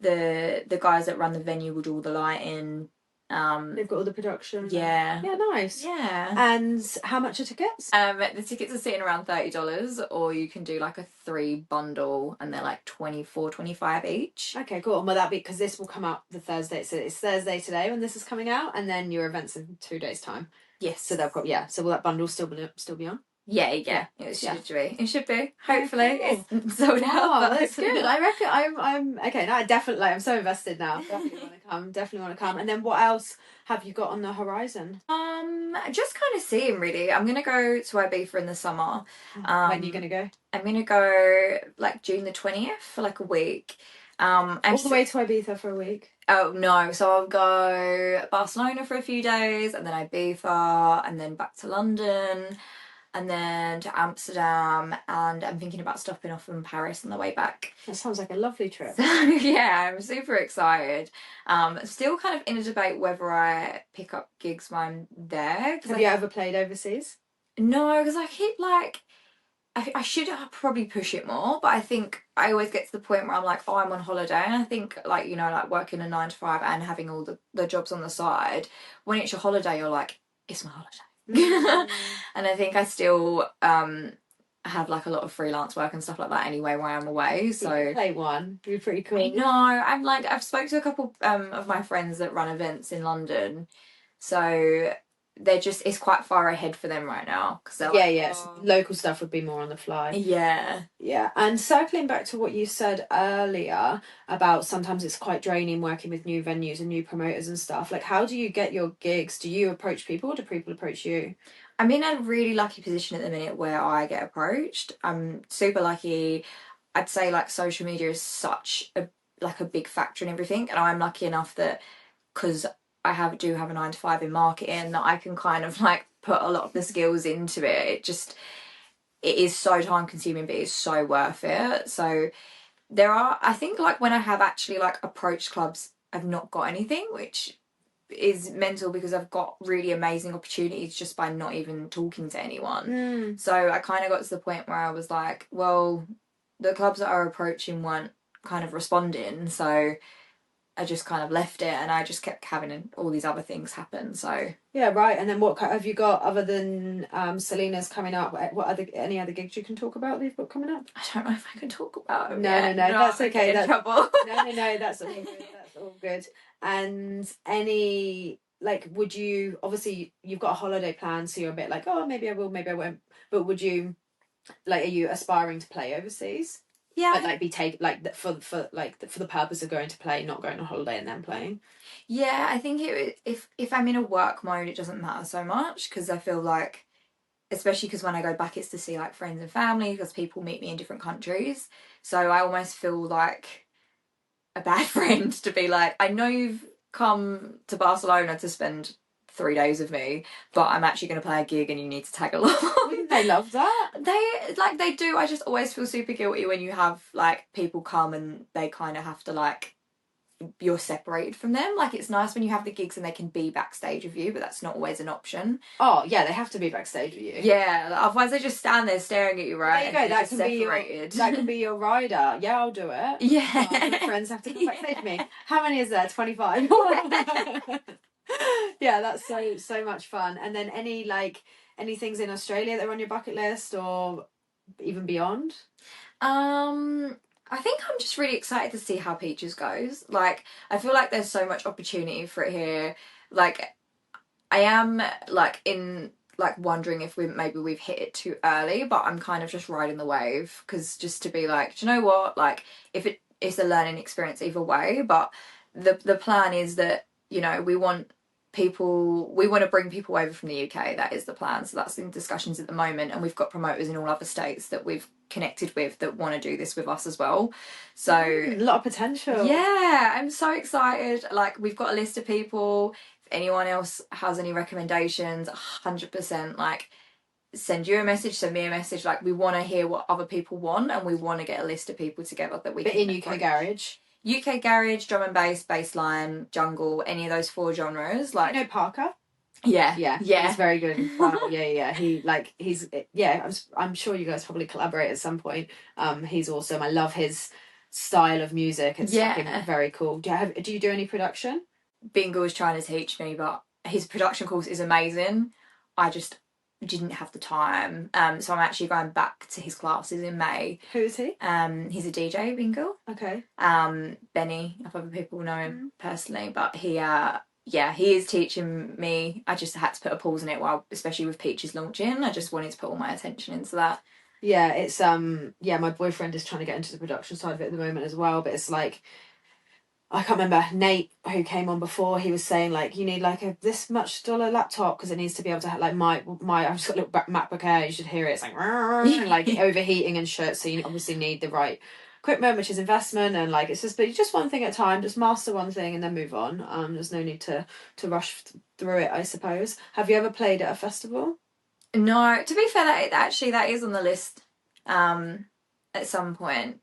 Speaker 2: the guys that run the venue will do all the lighting.
Speaker 1: They've got all the production.
Speaker 2: Yeah.
Speaker 1: Yeah, nice.
Speaker 2: Yeah.
Speaker 1: And how much are tickets?
Speaker 2: The tickets are sitting around $30, or you can do like a 3 bundle and they're like 24-25 each.
Speaker 1: Okay, cool. And will that be, because this will come out the Thursday, so it's Thursday today when this is coming out, and then your event's in 2 days' time.
Speaker 2: Yes.
Speaker 1: So they'll probably, so will that bundle still be on?
Speaker 2: Yeah. It should be. It should be. Hopefully, it's sold out.
Speaker 1: Wow,
Speaker 2: But
Speaker 1: that's good. I reckon I'm okay. No, I definitely. I'm so invested now. Definitely want to come. And then what else have you got on the horizon?
Speaker 2: Just kind of seeing really. I'm gonna go to Ibiza in the summer.
Speaker 1: When are you gonna go?
Speaker 2: I'm gonna go like June the 20th for like a week.
Speaker 1: All the way to Ibiza for a week?
Speaker 2: Oh no, so I'll go Barcelona for a few days, and then Ibiza, and then back to London, and then to Amsterdam, and I'm thinking about stopping off in Paris on the way back.
Speaker 1: That sounds like a lovely trip.
Speaker 2: So, yeah, I'm super excited. Still kind of in a debate whether I pick up gigs while I'm there.
Speaker 1: Have you ever played overseas?
Speaker 2: No, because I keep like... I should probably push it more, but I think I always get to the point where I'm like, oh, I'm on holiday. And I think, like, you know, like working a 9 to 5 and having all the jobs on the side, when it's your holiday, you're like, it's my holiday. And I think I still have like a lot of freelance work and stuff like that anyway while I'm away. So
Speaker 1: you play one. It'd be pretty cool.
Speaker 2: I know. I'm like, I've spoke to a couple of my friends that run events in London. So they're just, it's quite far ahead for them right now, because they're
Speaker 1: local stuff would be more on the fly. Yeah. And circling back to what you said earlier about sometimes it's quite draining working with new venues and new promoters and stuff, like how do you get your gigs? Do you approach people, or do people approach you?
Speaker 2: I'm in a really lucky position at the minute where I get approached. I'm super lucky. I'd say like social media is such a big factor in everything, and I'm lucky enough that because I do have a 9 to 5 in marketing, that I can kind of like put a lot of the skills into it. It is so time consuming, but it's so worth it. So I think like when I have actually like approached clubs, I've not got anything, which is mental because I've got really amazing opportunities just by not even talking to anyone. So I kind of got to the point where I was like, well, the clubs that are approaching weren't kind of responding, so I just kind of left it, and I just kept having all these other things happen. So
Speaker 1: yeah, right. And then what have you got other than Selena's coming up? Any other gigs you can talk about that you've got coming up?
Speaker 2: I don't know if I can talk about them.
Speaker 1: No, that's okay.
Speaker 2: That's trouble.
Speaker 1: No, that's all good. That's all good. And any would you, obviously you've got a holiday plan, so you're a bit like, oh, maybe I will, maybe I won't. But would you are you aspiring to play overseas?
Speaker 2: Yeah,
Speaker 1: but for the purpose of going to play, not going on holiday and then playing.
Speaker 2: Yeah, I think if I'm in a work mode, it doesn't matter so much, because I feel like, especially because when I go back, it's to see like friends and family, because people meet me in different countries. So I almost feel like a bad friend to be like, I know you've come to Barcelona to spend 3 days with me, but I'm actually going to play a gig and you need to tag along.
Speaker 1: They love that.
Speaker 2: They do. I just always feel super guilty when you have like people come and they kind of have to like, you're separated from them. Like, it's nice when you have the gigs and they can be backstage with you, but that's not always an option.
Speaker 1: Oh yeah, they have to be backstage with you.
Speaker 2: Yeah, otherwise they just stand there staring at you, right?
Speaker 1: There you go. That can be your rider. Yeah, I'll do it.
Speaker 2: Yeah.
Speaker 1: My friends have to come backstage with me. How many is there? 25. Yeah, that's so much fun. And then any things in Australia that are on your bucket list, or even beyond?
Speaker 2: I think I'm just really excited to see how Peaches goes. Like, I feel like there's so much opportunity for it here. Like, I am like in like wondering if we've hit it too early, but I'm kind of just riding the wave, because just to be like, do you know what? Like, if it's a learning experience either way, but the plan is that, you know, we want to bring people over from the UK. That is the plan. So that's in discussions at the moment, and we've got promoters in all other states that we've connected with that want to do this with us as well. So
Speaker 1: a lot of potential.
Speaker 2: Yeah, I'm so excited. Like, we've got a list of people. If anyone else has any recommendations, 100%, like, send you a message, send me a message. Like, we want to hear what other people want, and we want to get a list of people together that we
Speaker 1: But
Speaker 2: can
Speaker 1: in UK garage.
Speaker 2: UK garage, drum and bass, bassline, jungle, any of those 4 genres. Like,
Speaker 1: you know Parker?
Speaker 2: Yeah.
Speaker 1: He's very good. Wow, yeah. I'm sure you guys probably collaborate at some point. He's awesome. I love his style of music. It's fucking very cool. Do you do any production?
Speaker 2: Bingo is trying to teach me, but his production course is amazing. I just didn't have the time. So I'm actually going back to his classes in May.
Speaker 1: Who is he?
Speaker 2: He's a DJ, Bingo.
Speaker 1: Okay.
Speaker 2: Benny, if other people know him personally, but he is teaching me. I just had to put a pause in it especially with Peaches launching. I just wanted to put all my attention into that.
Speaker 1: Yeah, it's my boyfriend is trying to get into the production side of it at the moment as well, but it's like, I can't remember, Nate, who came on before, he was saying, like, you need like this much dollar laptop because it needs to be able to have, like, my I've just got a little MacBook Air, you should hear it, it's like like overheating and shit, so you obviously need the right equipment, which is investment, and like it's just one thing at a time, just master one thing and then move on. There's no need to rush through it, I suppose. Have you ever played at a festival?
Speaker 2: No, to be fair, that is on the list at some point.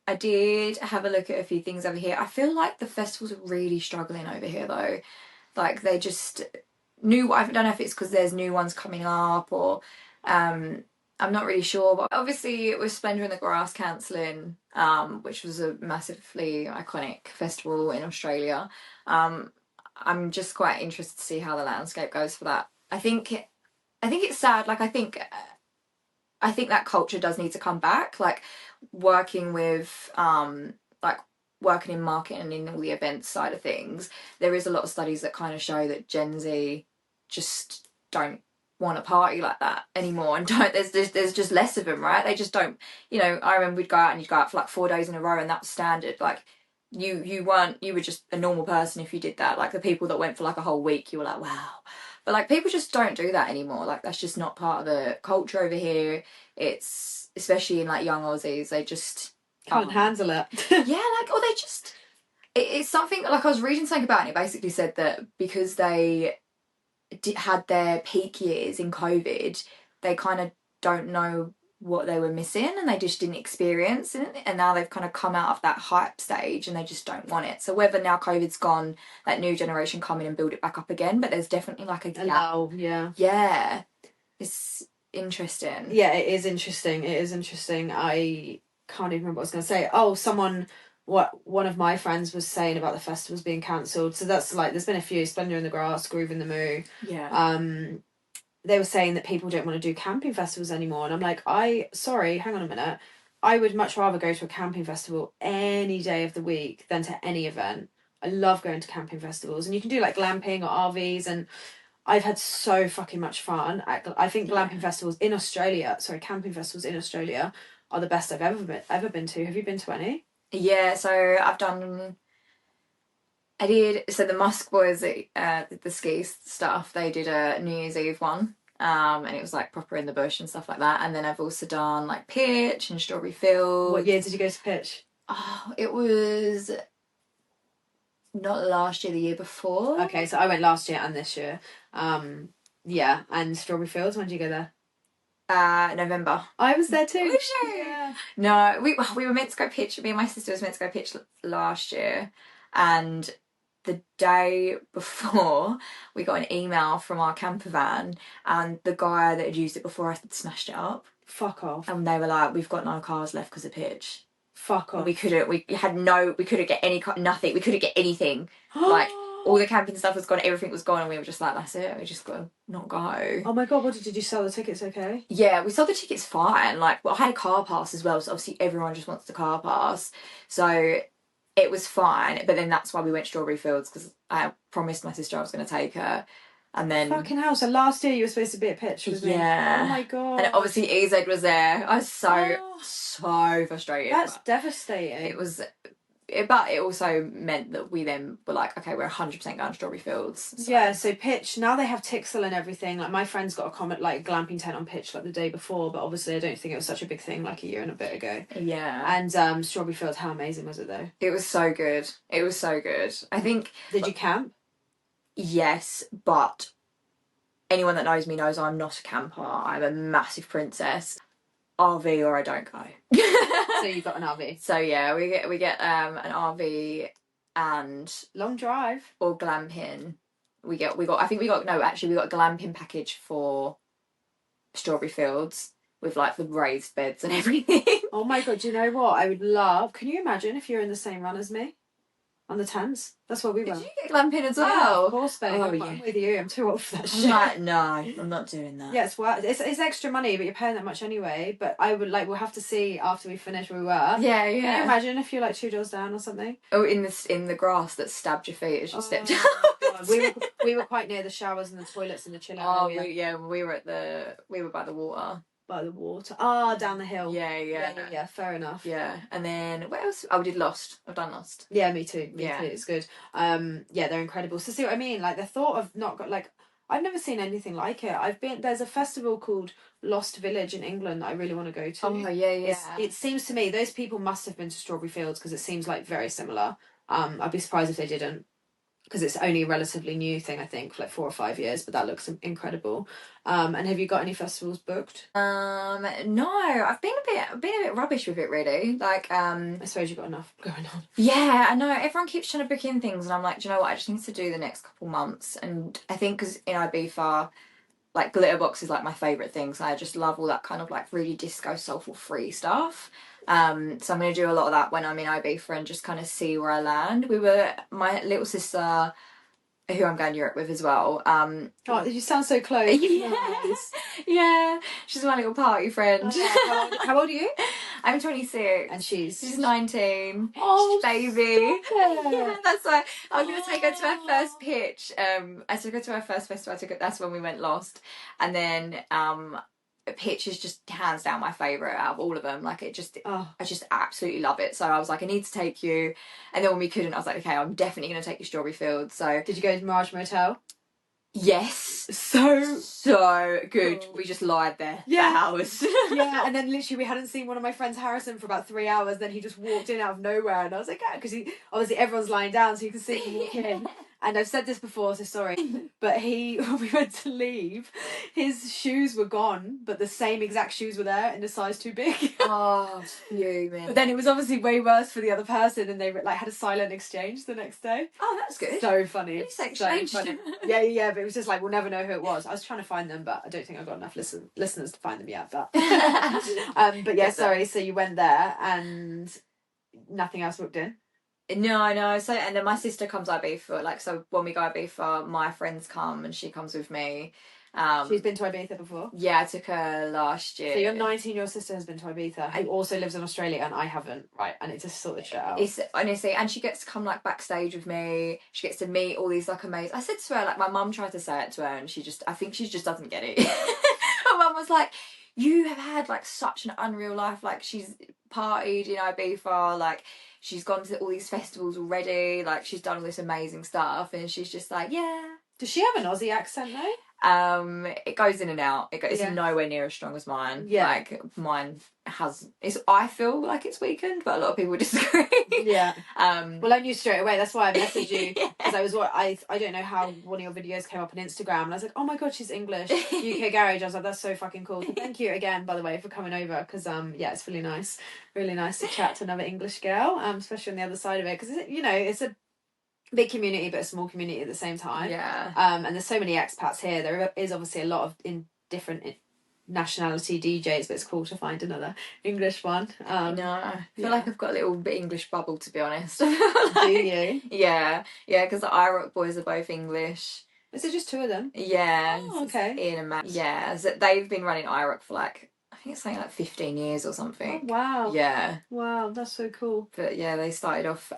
Speaker 2: I did have a look at a few things over here. I feel like the festivals are really struggling over here though. Like, they just I don't know if it's because there's new ones coming up, or I'm not really sure, but obviously it was Splendour in the Grass cancelling, which was a massively iconic festival in Australia. I'm just quite interested to see how the landscape goes for that. I think it's sad. Like, I think that culture does need to come back. Like, working with working in marketing and in all the events side of things, there is a lot of studies that kind of show that Gen Z just don't want to party like that anymore, and there's just less of them, right? They just don't. I remember you'd go out for like 4 days in a row, and that was standard. Like, you were just a normal person if you did that. Like, the people that went for like a whole week, you were like, wow. But like, people just don't do that anymore. Like, that's just not part of the culture over here. It's, especially in like young Aussies, they just
Speaker 1: can't handle it.
Speaker 2: Or they just, it's something, like, I was reading something about it, and it basically said that because they had their peak years in COVID, they kind of don't know what they were missing, and they just didn't experience it, and now they've kind of come out of that hype stage and they just don't want it. So whether now COVID's gone, that new generation come in and build it back up again, but there's definitely like a gap. Yeah, it's interesting.
Speaker 1: Yeah, it is interesting. I can't even remember what I was going to say. One of my friends was saying about the festivals being cancelled, so that's like, there's been a few, Splendour in the Grass, Groove in the Moo. They were saying that people don't want to do camping festivals anymore, and I'm like, sorry, hang on a minute. I would much rather go to a camping festival any day of the week than to any event. I love going to camping festivals, and you can do like glamping or RVs, and I've had so fucking much fun. I think camping festivals in Australia are the best I've ever been to. Have you been to any?
Speaker 2: Yeah, so I did. So the Musk Boys, the ski stuff, they did a New Year's Eve one, and it was like proper in the bush and stuff like that. And then I've also done like Pitch and Strawberry Fields.
Speaker 1: What year did you go to Pitch?
Speaker 2: Oh, it was not last year, the year before.
Speaker 1: Okay, so I went last year and this year. Yeah, and Strawberry Fields, when did you go there?
Speaker 2: November.
Speaker 1: I was there too.
Speaker 2: Yeah. No, we were meant to go Pitch. Me and my sister was meant to go Pitch last year, and the day before we got an email from our camper van, and the guy that had used it before us had smashed it up.
Speaker 1: Fuck off.
Speaker 2: And they were like, we've got no cars left because of Pitch.
Speaker 1: Fuck off.
Speaker 2: We couldn't get nothing. We couldn't get anything. Like, all the camping stuff was gone, everything was gone, and we were just like, that's it, we just got to not go.
Speaker 1: Oh my god, what did you sell the tickets okay?
Speaker 2: Yeah, we sold the tickets fine. Like, well, I had a car pass as well, so obviously everyone just wants the car pass. So it was fine, but then that's why we went Strawberry Fields, because I promised my sister I was going to take her. And then... Fucking
Speaker 1: hell, so last year you were supposed to be at Pitch, wasn't it?
Speaker 2: Yeah.
Speaker 1: Oh my god.
Speaker 2: And obviously EZ was there. I was so frustrated.
Speaker 1: That's devastating.
Speaker 2: It was... But it also meant that we then were like, okay, we're 100% going to Strawberry Fields.
Speaker 1: So. Yeah, so Pitch, now they have Tixel and everything. Like, my friend's got a glamping tent on Pitch like the day before, but obviously I don't think it was such a big thing like a year and a bit ago.
Speaker 2: Yeah.
Speaker 1: And Strawberry Fields, how amazing was it though?
Speaker 2: It was so good. It was so good. I think...
Speaker 1: Did you camp?
Speaker 2: Yes, but anyone that knows me knows I'm not a camper. I'm a massive princess. RV or I don't go.
Speaker 1: So you got an RV.
Speaker 2: So yeah, we get an RV and
Speaker 1: long drive
Speaker 2: or glamping. We got a glamping package for Strawberry Fields with like the raised beds and everything.
Speaker 1: Oh my god, do you know what? I would love. Can you imagine if you're in the same run as me? On the Thames. That's what we were.
Speaker 2: Did you get glamping as well?
Speaker 1: Yeah, of course, babe.
Speaker 2: Oh,
Speaker 1: I'm with you. I'm too old for that shit.
Speaker 2: Like, no, I'm not doing that.
Speaker 1: Yeah, it's extra money, but you're paying that much anyway. But I would we'll have to see after we finish where we were.
Speaker 2: Yeah.
Speaker 1: Can you imagine if you're like 2 doors down or something?
Speaker 2: Oh, in the grass that stabbed your feet as you stepped out.
Speaker 1: God. We were quite near the showers and the toilets and the chill out area.
Speaker 2: We were by the water.
Speaker 1: By the water. Down the hill. Yeah, fair enough.
Speaker 2: Yeah. And then what else? Oh, we did Lost. I've done Lost.
Speaker 1: Yeah, me too. Me too. It's good. Yeah, they're incredible. So see what I mean? Like the thought of not got I've never seen anything like it. There's a festival called Lost Village in England that I really want to go to.
Speaker 2: Oh yeah.
Speaker 1: It seems to me those people must have been to Strawberry Fields because it seems like very similar. I'd be surprised if they didn't, because it's only a relatively new thing, I think, for like 4 or 5 years, but that looks incredible. And have you got any festivals booked?
Speaker 2: No, I've been a bit rubbish with it, really. Like,
Speaker 1: I suppose you've got enough going on.
Speaker 2: Yeah, I know. Everyone keeps trying to book in things, and I'm like, do you know what? I just need to do the next couple months. And I think because in Ibiza, like Glitterbox is like my favourite thing, so I just love all that kind of like really disco soulful free stuff. So I'm going to do a lot of that when I'm in Ibiza and just kind of see where I land. My little sister, who I'm going to Europe with as well.
Speaker 1: You sound so close.
Speaker 2: Yeah, she's my little party friend.
Speaker 1: Oh, how old are you?
Speaker 2: I'm 26.
Speaker 1: And she's
Speaker 2: 19.
Speaker 1: Oh,
Speaker 2: baby.
Speaker 1: Yeah,
Speaker 2: that's why I'm going to take her to her first pitch. I took her to her first festival. That's when we went Lost. And then pitch is just hands down my favourite out of all of them. Like I just absolutely love it. So I was like, I need to take you. And then when we couldn't, I was like, okay, I'm definitely going to take you to Strawberry Fields. So
Speaker 1: did you go to Mirage Motel?
Speaker 2: Yes. So good. We just lied there for hours.
Speaker 1: Yeah, and then literally we hadn't seen one of my friends, Harrison, for about 3 hours. Then he just walked in out of nowhere, and I was like, because obviously everyone's lying down, so you can see him walk in. And I've said this before, so sorry, but when we went to leave, his shoes were gone, but the same exact shoes were there in a size too big.
Speaker 2: Oh, fuming.
Speaker 1: But then it was obviously way worse for the other person, and they had a silent exchange the next day.
Speaker 2: Oh, that's good.
Speaker 1: So funny.
Speaker 2: So funny.
Speaker 1: Yeah, but it was just like, we'll never know who it was. I was trying to find them, but I don't think I've got enough listeners to find them yet. But but yeah, sorry. So you went there and nothing else booked in?
Speaker 2: No. So and then my sister comes Ibiza. So when we go Ibiza, my friends come and she comes with me.
Speaker 1: She's been to Ibiza before?
Speaker 2: Yeah, I took her last year.
Speaker 1: So you're 19, your sister has been to Ibiza, who also lives in Australia, and I haven't. Right, I need to sort this shit out.
Speaker 2: It's honestly, and she gets to come backstage with me. She gets to meet all these amazing. I said to her, my mum tried to say it to her, and I think she just doesn't get it. My mum was like, you have had such an unreal life. She's partied in Ibiza, she's gone to all these festivals already, she's done all this amazing stuff, and she's just like, yeah.
Speaker 1: Does she have an Aussie accent though?
Speaker 2: It goes in and out. It's nowhere near as strong as mine.
Speaker 1: Yeah.
Speaker 2: Mine I feel like it's weakened, but a lot of people disagree.
Speaker 1: Yeah. Well, I knew straight away. That's why I messaged you, because I don't know how one of your videos came up on Instagram, and I was like, oh my god, she's English. UK Garage. I was like, that's so fucking cool. So thank you again, by the way, for coming over, because it's really nice to chat to another English girl, especially on the other side of it, because it's a big community but a small community at the same time.
Speaker 2: Yeah.
Speaker 1: And there's so many expats here. There is obviously a lot of different nationality DJs, but it's cool to find another English one.
Speaker 2: I feel like I've got a little bit English bubble, to be honest.
Speaker 1: Do you?
Speaker 2: Yeah, because the IROC boys are both English.
Speaker 1: Is it just 2 of them?
Speaker 2: Yeah.
Speaker 1: Oh, okay.
Speaker 2: Ian and Matt. Yeah, so they've been running IROC for I think it's something 15 years or something.
Speaker 1: Oh, wow.
Speaker 2: Yeah.
Speaker 1: Wow, that's so cool.
Speaker 2: But yeah, they started off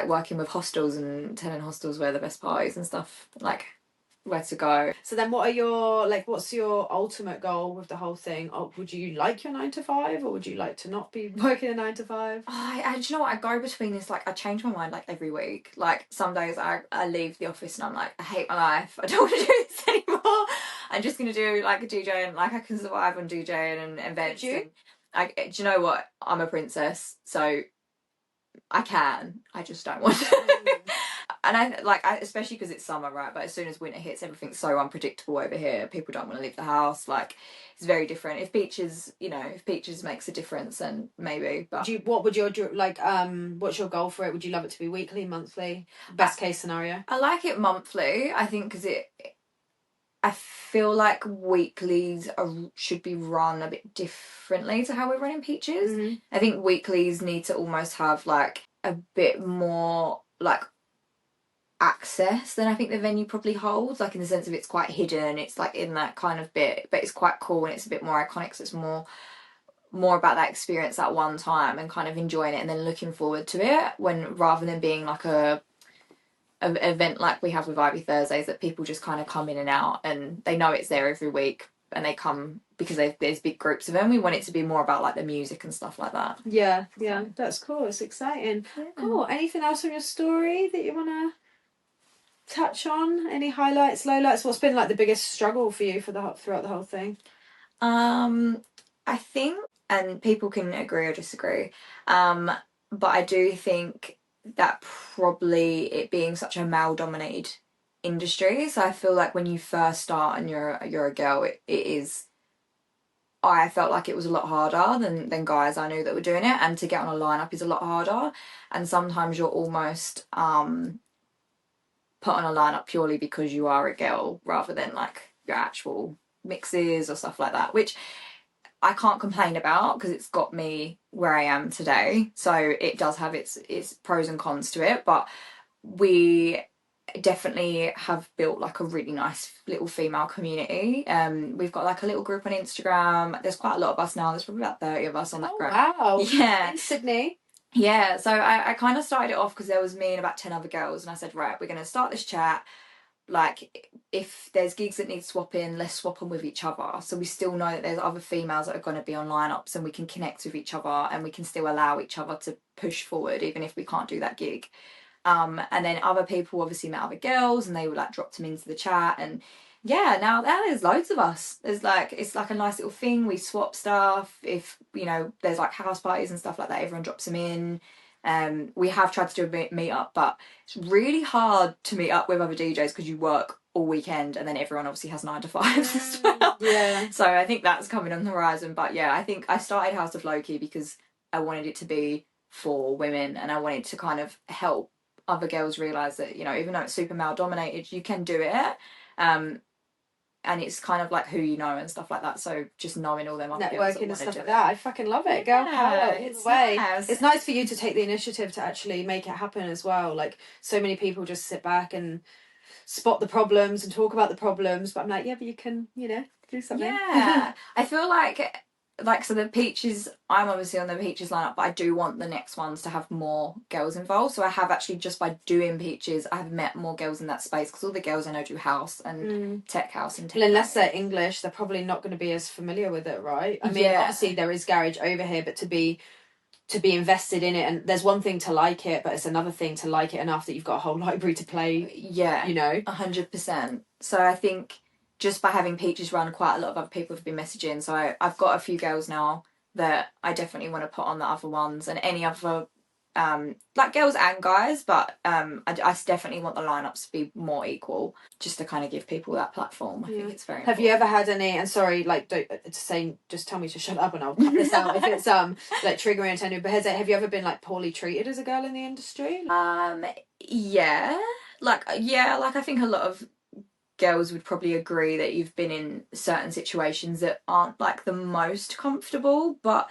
Speaker 2: working with hostels and telling hostels where the best parties and stuff, where to go.
Speaker 1: So then what are your what's your ultimate goal with the whole thing? Would you like your 9 to 5, or would you like to not be working a 9 to 5?
Speaker 2: Do you know what, I go between this, I change my mind every week. Some days I leave the office and I'm like, I hate my life, I don't want to do this anymore. I'm just gonna do DJing, I can survive on DJing and events.
Speaker 1: Do you?
Speaker 2: Do you know what, I'm a princess, so I just don't want to. and especially because it's summer, right? But as soon as winter hits, everything's so unpredictable over here. People don't want to leave the house. Like, it's very different. If beaches makes a difference, then maybe. But
Speaker 1: what would your what's your goal for it? Would you love it to be weekly, monthly? Best case scenario?
Speaker 2: I like it monthly. I think because I feel like weeklies should be run a bit differently to how we're running Peaches.
Speaker 1: Mm-hmm.
Speaker 2: I think weeklies need to almost have like a bit more like access than I think the venue probably holds, like in the sense of it's quite hidden, it's like in that kind of bit, but it's quite cool and it's a bit more iconic, so it's more about that experience at one time and kind of enjoying it and then looking forward to it, when rather than being like a event like we have with Ivy Thursdays that people just kind of come in and out and they know it's there every week and they come because there's big groups of them. We want it to be more about like the music and stuff like that.
Speaker 1: Yeah, that's cool. It's exciting. Yeah. Cool. Anything else on your story that you want to touch on? Any highlights, lowlights? What's been like the biggest struggle for you throughout the whole thing?
Speaker 2: I think, and people can agree or disagree, but I do think that probably it being such a male dominated industry, so I feel like when you first start and you're a girl, it is, I felt like it was a lot harder than guys I knew that were doing it, and to get on a lineup is a lot harder, and sometimes you're almost put on a lineup purely because you are a girl rather than like your actual mixes or stuff like that, which I can't complain about because it's got me where I am today. So it does have its pros and cons to it, but we definitely have built like a really nice little female community. We've got like a little group on Instagram. There's quite a lot of us now. There's probably about 30 of us on that group.
Speaker 1: Wow.
Speaker 2: Yeah.
Speaker 1: In Sydney.
Speaker 2: Yeah, so I kind of started it off because there was me and about 10 other girls, and I said, right, we're going to start this chat. Like, if there's gigs that need swapping, let's swap them with each other, so we still know that there's other females that are going to be on lineups and we can connect with each other and we can still allow each other to push forward even if we can't do that gig. And then other people obviously met other girls and they were like dropped them into the chat, and yeah, now there's loads of us. There's like, it's like a nice little thing. We swap stuff. If there's like house parties and stuff like that, everyone drops them in. We have tried to do a meet up, but it's really hard to meet up with other DJs because you work all weekend and then everyone obviously has 9 to 5s as well.
Speaker 1: Yeah.
Speaker 2: So I think that's coming on the horizon. But yeah, I think I started House of Lowkey because I wanted it to be for women and I wanted to kind of help other girls realise that, even though it's super male dominated, you can do it. And it's kind of like who you know and stuff like that. So just knowing all them other
Speaker 1: networking and stuff like that. I fucking love it. Girl power. It's way. Nice. It's nice for you to take the initiative to actually make it happen as well. Like, so many people just sit back and spot the problems and talk about the problems, but I'm like, yeah, but you can, do something.
Speaker 2: Yeah. I feel like so the Peaches, I'm obviously on the Peaches lineup, but I do want the next ones to have more girls involved. So I have actually, just by doing Peaches, I have met more girls in that space because all the girls I know do house and tech house and tech.
Speaker 1: Well, unless they're English, they're probably not going to be as familiar with it, right? I mean, obviously there is garage over here, but to be invested in it, and there's one thing to like it, but it's another thing to like it enough that you've got a whole library to play.
Speaker 2: Yeah, 100%. So I think just by having Peaches run, quite a lot of other people have been messaging. So I've got a few girls now that I definitely want to put on the other ones, and any other like girls and guys, but I definitely want the lineups to be more equal, just to kind of give people that platform. I think it's very important.
Speaker 1: Have you ever had any, and sorry, like, don't say, just tell me to shut up and I'll cut this out if it's like triggering to anyone, but have you ever been like poorly treated as a girl in the industry?
Speaker 2: Yeah, I think a lot of girls would probably agree that you've been in certain situations that aren't like the most comfortable, but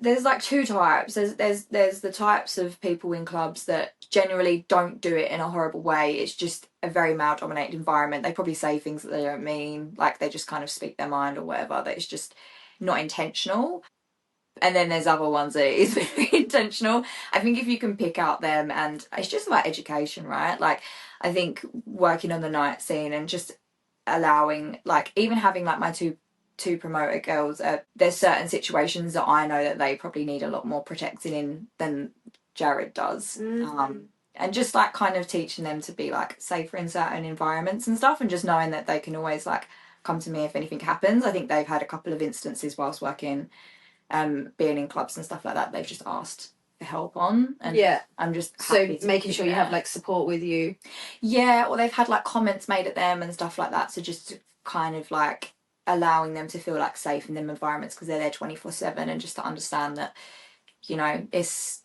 Speaker 2: there's like 2 types. There's the types of people in clubs that generally don't do it in a horrible way. It's just a very male dominated environment. They probably say things that they don't mean, like they just kind of speak their mind or whatever, that it's just not intentional. And then there's other ones that it is very intentional. I think if you can pick out them, and it's just about education, right? Like, I think working on the night scene and just allowing, like, even having like my two promoter girls, there's certain situations that I know that they probably need a lot more protecting in than Jared does. And just like kind of teaching them to be like safer in certain environments and stuff, and just knowing that they can always like come to me if anything happens. I think they've had a couple of instances whilst working, being in clubs and stuff like that, they've just asked for help on, and I'm just
Speaker 1: happy making sure you have like support with you.
Speaker 2: Yeah, or they've had like comments made at them and stuff like that, so just kind of like allowing them to feel like safe in them environments because they're there 24/7, and just to understand that, you know, it's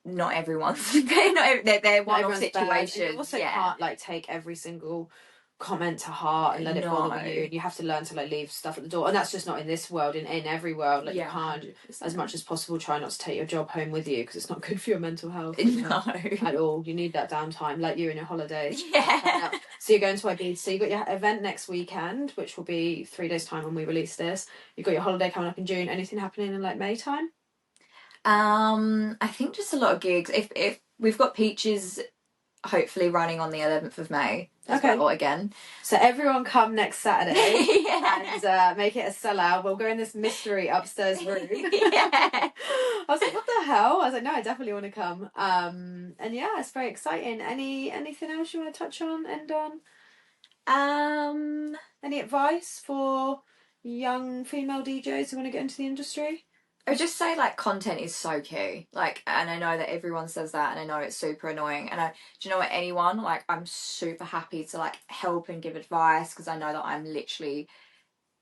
Speaker 2: not everyone's they're one-off situations.
Speaker 1: You also can't like take every single comment to heart and let it bother you, and you have to learn to like leave stuff at the door, and that's just not in this world. In every world, like you can't 100%. As much as possible try not to take your job home with you because it's not good for your mental health at all. You need that downtime, like you in your holidays. So you're going to Ibiza, so you got your event next weekend, which will be 3 days time when we release this. You've got your holiday coming up in June. Anything happening in like May time?
Speaker 2: I think just a lot of gigs. If we've got Peaches hopefully running on the 11th of May. Well, again.
Speaker 1: So everyone come next Saturday and make it a sellout. We'll go in this mystery upstairs room. I was like, what the hell? I was like, no, I definitely want to come. And yeah, it's very exciting. Anything else you want to touch on, end on? Any advice for young female DJs who want to get into the industry?
Speaker 2: I would just say like content is so key. Like, and I know that everyone says that, and I know it's super annoying. And do you know what, anyone, like, I'm super happy to like help and give advice because I know that I'm literally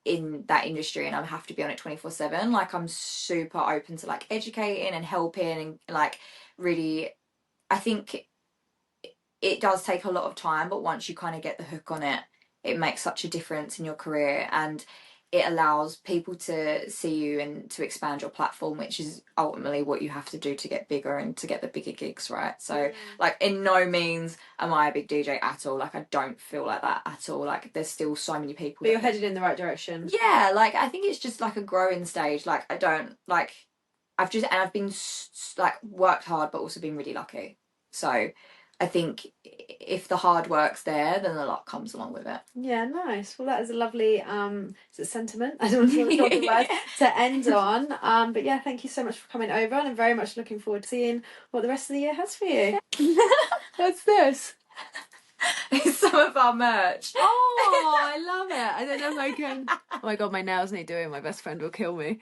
Speaker 2: in that industry and I have to be on it 24/7. Like, I'm super open to like educating and helping, and like really, I think it does take a lot of time, but once you kind of get the hook on it, it makes such a difference in your career, and it allows people to see you and to expand your platform, which is ultimately what you have to do to get bigger and to get the bigger gigs, right? So, like, in no means am I a big DJ at all. Like, I don't feel like that at all. Like, there's still so many people.
Speaker 1: But you're headed in the right direction.
Speaker 2: Yeah, like, I think it's just, like, a growing stage. Like, I don't, like, I've been, like, worked hard, but also been really lucky. So, I think if the hard work's there, then the luck comes along with it.
Speaker 1: Yeah, nice. Well, that is a lovely is it sentiment? I don't know what the word to end on. But yeah, thank you so much for coming over, and I'm very much looking forward to seeing what the rest of the year has for you. What's this?
Speaker 2: It's some of our merch.
Speaker 1: Oh, I love it. I don't know if I can. Oh my god, my nails need doing. My best friend will kill me.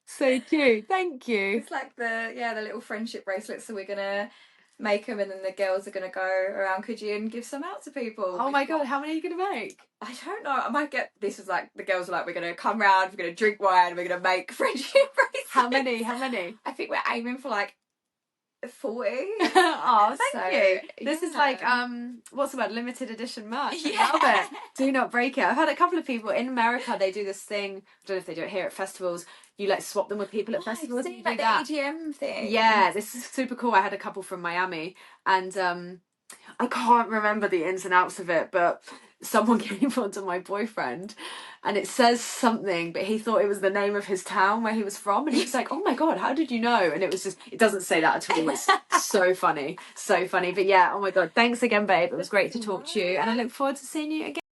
Speaker 1: So cute. Thank you.
Speaker 2: It's like the little friendship bracelets. So we're gonna make them, and then the girls are going to go around Coogee and give some out to people.
Speaker 1: Oh my god, how many are you going to make?
Speaker 2: I don't know. I might get, this is like, the girls are like, we're going to come round, we're going to drink wine, we're going to make friendship bracelets.
Speaker 1: How many?
Speaker 2: I think we're aiming for like 40.
Speaker 1: Oh, thank you. This is like, what's the word? Limited edition merch. I love it. Do not break it. I've had a couple of people in America, they do this thing, I don't know if they do it here at festivals, you like swap them with people at festivals.
Speaker 2: I've seen, like the EDM thing.
Speaker 1: Yeah, this is super cool. I had a couple from Miami, and I can't remember the ins and outs of it, but someone came onto my boyfriend and it says something, but he thought it was the name of his town where he was from, and he was like, oh my god, how did you know? And it was just, it doesn't say that at all. It's so funny. But yeah, oh my god, thanks again, babe. It was great to talk to you, and I look forward to seeing you again.